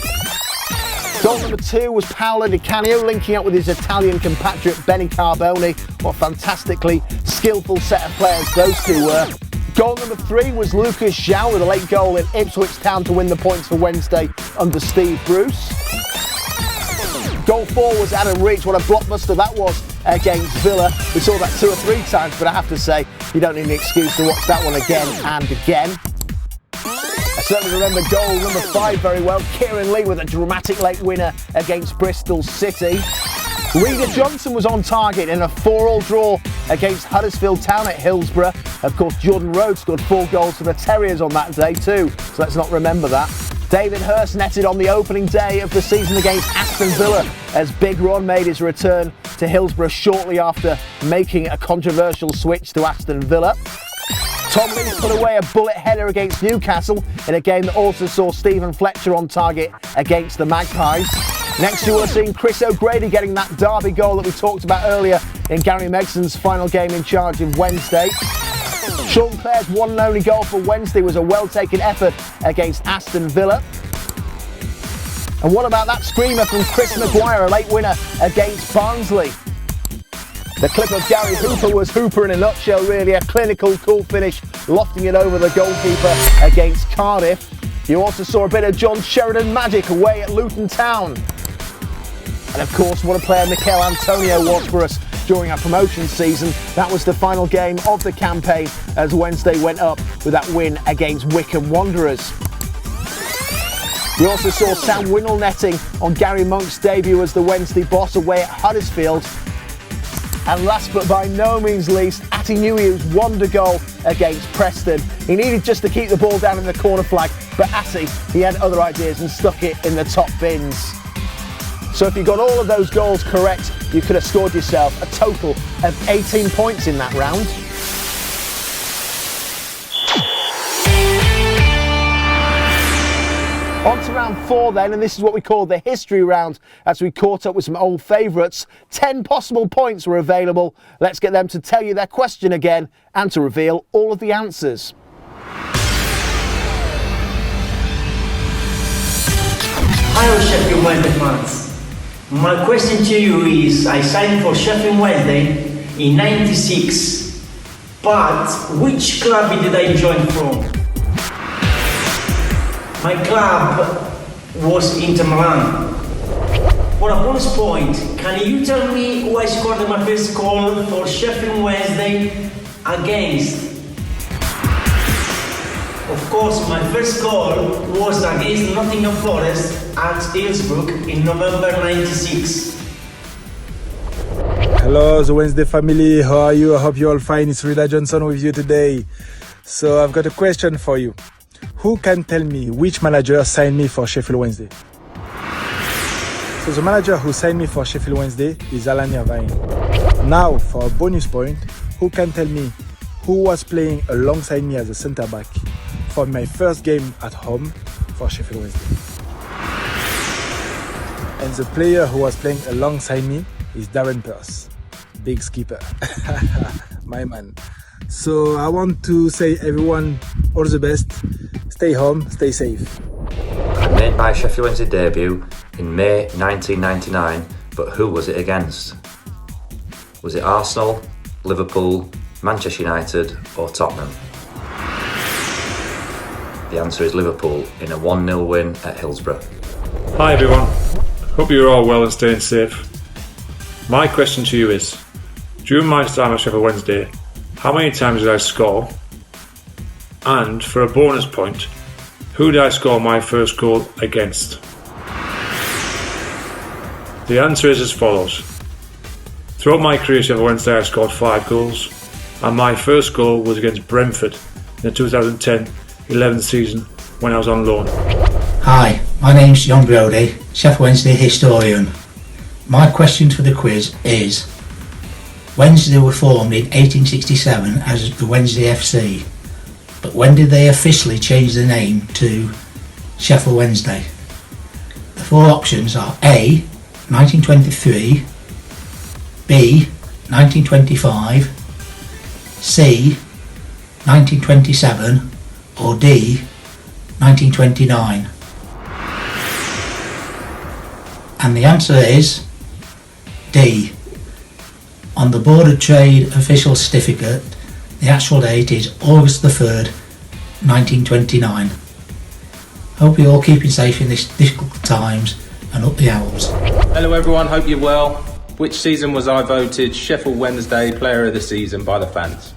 Goal number 2 was Paolo Di Canio linking up with his Italian compatriot Benny Carboni. What a fantastically skillful set of players those two were. Goal number 3 was Lucas João with a late goal in Ipswich Town to win the points for Wednesday under Steve Bruce. Goal 4 was Adam Reach. What a blockbuster that was against Villa. We saw that 2 or 3 times, but I have to say, you don't need an excuse to watch that one again and again. I certainly remember goal number 5 very well. Kieran Lee with a dramatic late winner against Bristol City. Reader Johnson was on target in a 4-4 draw against Huddersfield Town at Hillsborough. Of course, Jordan Rhodes scored 4 goals for the Terriers on that day too, so let's not remember that. David Hurst netted on the opening day of the season against Aston Villa as Big Ron made his return to Hillsborough shortly after making a controversial switch to Aston Villa. Tom Lee put away a bullet header against Newcastle in a game that also saw Stephen Fletcher on target against the Magpies. Next you will have seen Chris O'Grady getting that derby goal that we talked about earlier in Gary Megson's final game in charge of Wednesday. Sean Clare's one and only goal for Wednesday was a well-taken effort against Aston Villa. And what about that screamer from Chris Maguire, a late winner against Barnsley? The clip of Gary Hooper was Hooper in a nutshell, really. A clinical, cool finish, lofting it over the goalkeeper against Cardiff. You also saw a bit of John Sheridan magic away at Luton Town. And of course, what a player Mikel Antonio was for us during our promotion season. That was the final game of the campaign as Wednesday went up with that win against Wycombe Wanderers. We also saw Sam Winnell netting on Gary Monk's debut as the Wednesday boss away at Huddersfield. And last but by no means least, Atiyui's wonder goal against Preston. He needed just to keep the ball down in the corner flag, but Ati, he had other ideas and stuck it in the top bins. So if you got all of those goals correct, you could have scored yourself a total of 18 points in that round. On to round 4 then, and this is what we call the history round, as we caught up with some old favourites. 10 possible points were available. Let's get them to tell you their question again and to reveal all of the answers. Hello Sheffield Wednesday fans. My question to you is, I signed for Sheffield Wednesday in '96, but which club did I join from? My club was Inter Milan. For a bonus point, can you tell me who I scored my first goal for Sheffield Wednesday against? Of course, my first goal was against Nottingham Forest at Hillsborough in November '96. Hello, the Wednesday family. How are you? I hope you're all fine. It's Rida Johnson with you today. So I've got a question for you. Who can tell me which manager signed me for Sheffield Wednesday? So the manager who signed me for Sheffield Wednesday is Alan Irvine. Now, for a bonus point, who can tell me who was playing alongside me as a centre back for my first game at home for Sheffield Wednesday? And the player who was playing alongside me is Darren Pearce, big skipper, my man. So I want to say everyone all the best, stay home, stay safe. I made my Sheffield Wednesday debut in May 1999, but who was it against? Was it Arsenal, Liverpool, Manchester United or Tottenham? The answer is Liverpool in a 1-0 win at Hillsborough. Hi everyone, hope you're all well and staying safe. My question to you is, during my time at Sheffield Wednesday, how many times did I score? And for a bonus point, who did I score my first goal against? The answer is as follows. Throughout my career at Sheffield Wednesday I scored 5 goals, and my first goal was against Brentford in the 2010-11 season when I was on loan. Hi, my name's John Brodie, Sheffield Wednesday historian. My question for the quiz is, Wednesday were formed in 1867 as the Wednesday FC, but when did they officially change the name to Sheffield Wednesday? The 4 options are A, 1923, B, 1925, C, 1927, or D, 1929. And the answer is D. On the Board of Trade official certificate, the actual date is August the 3rd, 1929. Hope you're all keeping safe in these difficult times, and up the owls. Hello everyone, hope you're well. Which season was I voted Sheffield Wednesday Player of the Season by the fans?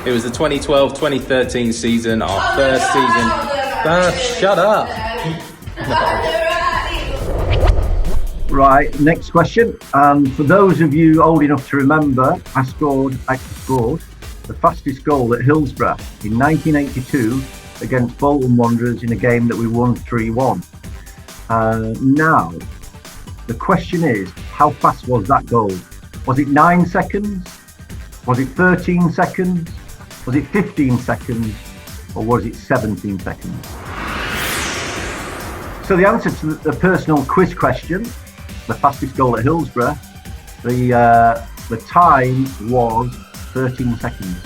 It was the 2012-2013 season, our first season. Shut up! Right, next question. And for those of you old enough to remember, I scored the fastest goal at Hillsborough in 1982 against Bolton Wanderers in a game that we won 3-1. Now, the question is, how fast was that goal? Was it 9 seconds? Was it 13 seconds? Was it 15 seconds? Or was it 17 seconds? So the answer to the personal quiz question, the fastest goal at Hillsborough, the time was 13 seconds.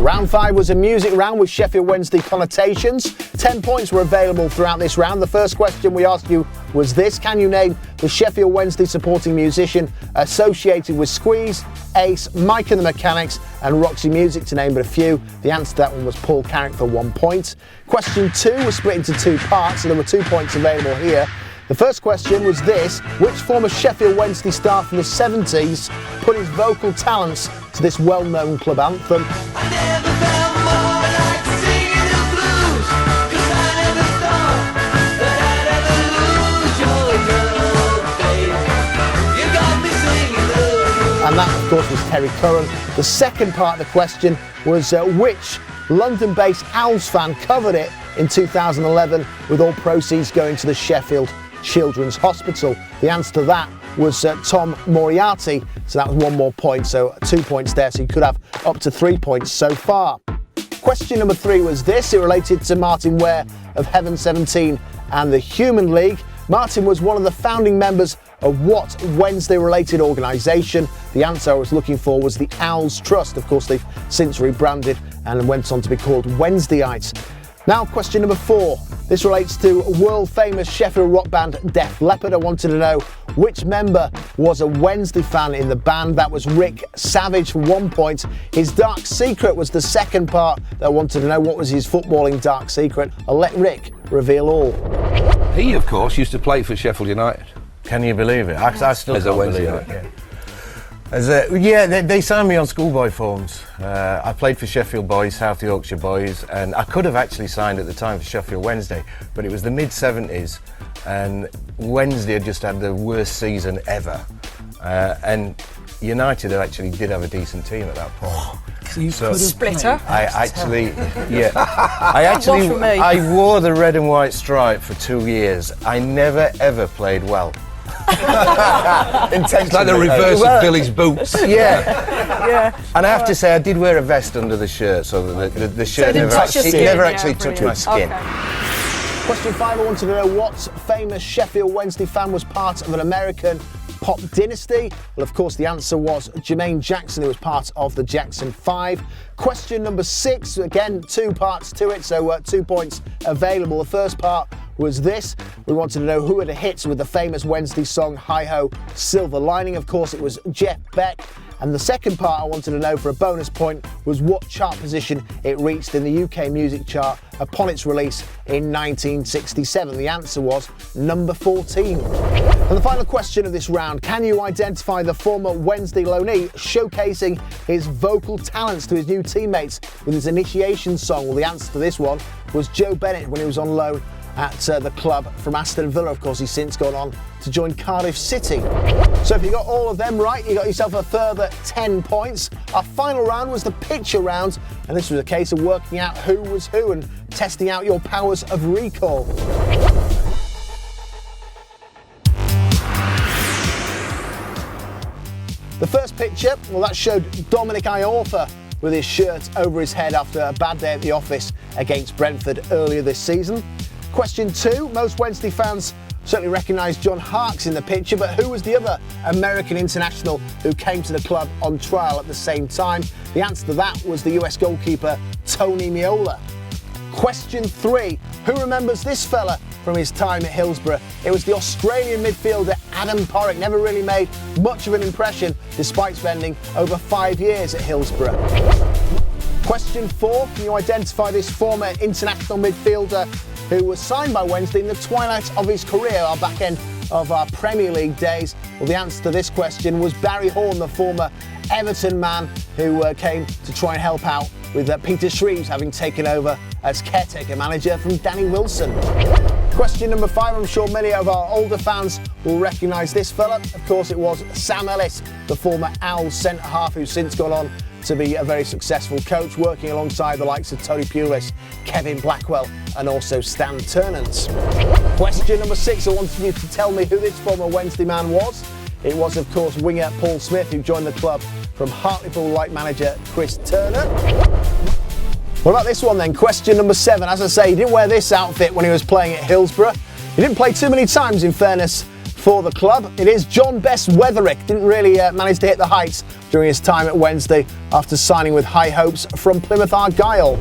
Round 5 was a music round with Sheffield Wednesday connotations. 10 points were available throughout this round. The first question we asked you was this: can you name the Sheffield Wednesday supporting musician associated with Squeeze, Ace, Mike and the Mechanics and Roxy Music, to name but a few? The answer to that one was Paul Carrick for 1 point. Question 2 was split into 2 parts, so there were 2 points available here. The first question was this: which former Sheffield Wednesday star from the 70s put his vocal talents to this well-known club anthem? And that, of course, was Terry Curran. The second part of the question was which London-based Owls fan covered it in 2011, with all proceeds going to the Sheffield Children's Hospital. The answer to that was Tom Moriarty, so that was 1 more point, so 2 points there, so you could have up to 3 points so far. Question number 3 was this: it related to Martin Ware of Heaven 17 and the Human League. Martin was one of the founding members of what Wednesday-related organisation? The answer I was looking for was the Owls Trust. Of course, they've since rebranded and went on to be called Wednesdayites. Now, question number 4. This relates to world-famous Sheffield rock band Def Leppard. I wanted to know which member was a Wednesday fan in the band. That was Rick Savage for 1 point. His dark secret was the second part that I wanted to know. What was his footballing dark secret? I'll let Rick reveal all. He, of course, used to play for Sheffield United. Can you believe it? I still As a can't Wednesday believe night. it. Yeah. They signed me on schoolboy forms. I played for Sheffield Boys, South Yorkshire Boys, and I could have actually signed at the time for Sheffield Wednesday, but it was the mid-70s, and Wednesday had just had the worst season ever. And United actually did have a decent team at that point. So Splitter. I wore the red and white stripe for 2 years. I never ever played well. It's like the reverse of Billy's boots. Yeah. And I have to say, I did wear a vest under the shirt, so that the shirt never actually touched my skin. Okay. Question 5, I wanted to know what famous Sheffield Wednesday fan was part of an American pop dynasty. Well, of course, the answer was Jermaine Jackson, who was part of the Jackson 5. Question number 6, again, 2 parts to it, so 2 points available. The first part was this. We wanted to know who had the hits with the famous Wednesday song Hi Ho Silver Lining. Of course, it was Jeff Beck. And the second part I wanted to know for a bonus point was what chart position it reached in the UK music chart upon its release in 1967. The answer was number 14. And the final question of this round, can you identify the former Wednesday loanee showcasing his vocal talents to his new teammates with his initiation song? Well, the answer to this one was Joe Bennett when he was on loan at the club from Aston Villa. Of course, he's since gone on to join Cardiff City. So if you got all of them right, you got yourself a further 10 points. Our final round was the picture round, and this was a case of working out who was who and testing out your powers of recall. The first picture, well, that showed Dominic Iorfa with his shirt over his head after a bad day at the office against Brentford earlier this season. Question 2, most Wednesday fans certainly recognise John Harkes in the picture, but who was the other American international who came to the club on trial at the same time? The answer to that was the US goalkeeper Tony Meola. Question 3, who remembers this fella from his time at Hillsborough? It was the Australian midfielder Adam Porrick. Never really made much of an impression despite spending over 5 years at Hillsborough. Question 4, can you identify this former international midfielder who was signed by Wednesday in the twilight of his career, our back end of our Premier League days? Well, the answer to this question was Barry Horn, the former Everton man who came to try and help out with Peter Shreves having taken over as caretaker manager from Danny Wilson. Question number 5, I'm sure many of our older fans will recognise this fella. Of course, it was Sam Ellis, the former Owls centre-half who's since gone on to be a very successful coach, working alongside the likes of Tony Pulis, Kevin Blackwell and also Stan Turnant. Question number 6, I wanted you to tell me who this former Wednesday man was. It was, of course, winger Paul Smith, who joined the club from Hartlepool light manager Chris Turner. What about this one then? Question number 7. As I say, he didn't wear this outfit when he was playing at Hillsborough. He didn't play too many times, in fairness, for the club. It is John Best Wetherick. Didn't really manage to hit the heights during his time at Wednesday after signing with high hopes from Plymouth Argyle.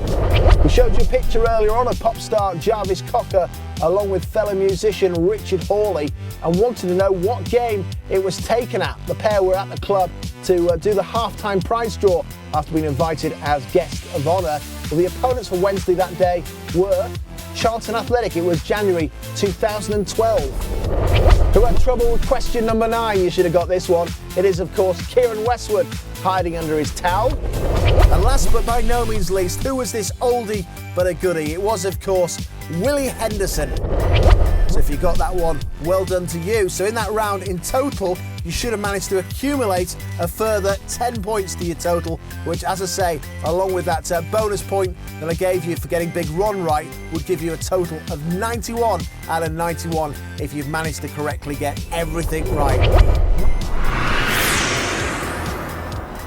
We showed you a picture earlier on of pop star Jarvis Cocker along with fellow musician Richard Hawley and wanted to know what game it was taken at. The pair were at the club to do the half-time prize draw after being invited as guest of honour. Well, the opponents for Wednesday that day were Charlton Athletic. It was January 2012. Who had trouble with question number 9? You should have got this one. It is, of course, Kieran Westwood hiding under his towel. And last but by no means least, who was this oldie but a goodie? It was, of course, Willie Henderson. So if you got that one, well done to you. So in that round, in total, you should have managed to accumulate a further 10 points to your total, which, as I say, along with that bonus point that I gave you for getting Big Ron right, would give you a total of 91 out of 91 if you've managed to correctly get everything right.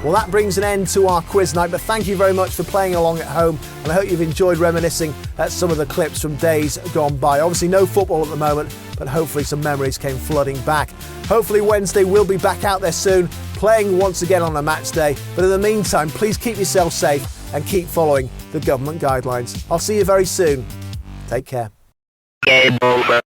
Well, that brings an end to our quiz night, but thank you very much for playing along at home, and I hope you've enjoyed reminiscing at some of the clips from days gone by. Obviously no football at the moment, but hopefully some memories came flooding back. Hopefully Wednesday will be back out there soon, playing once again on a match day, but in the meantime, please keep yourself safe and keep following the government guidelines. I'll see you very soon. Take care. Game over.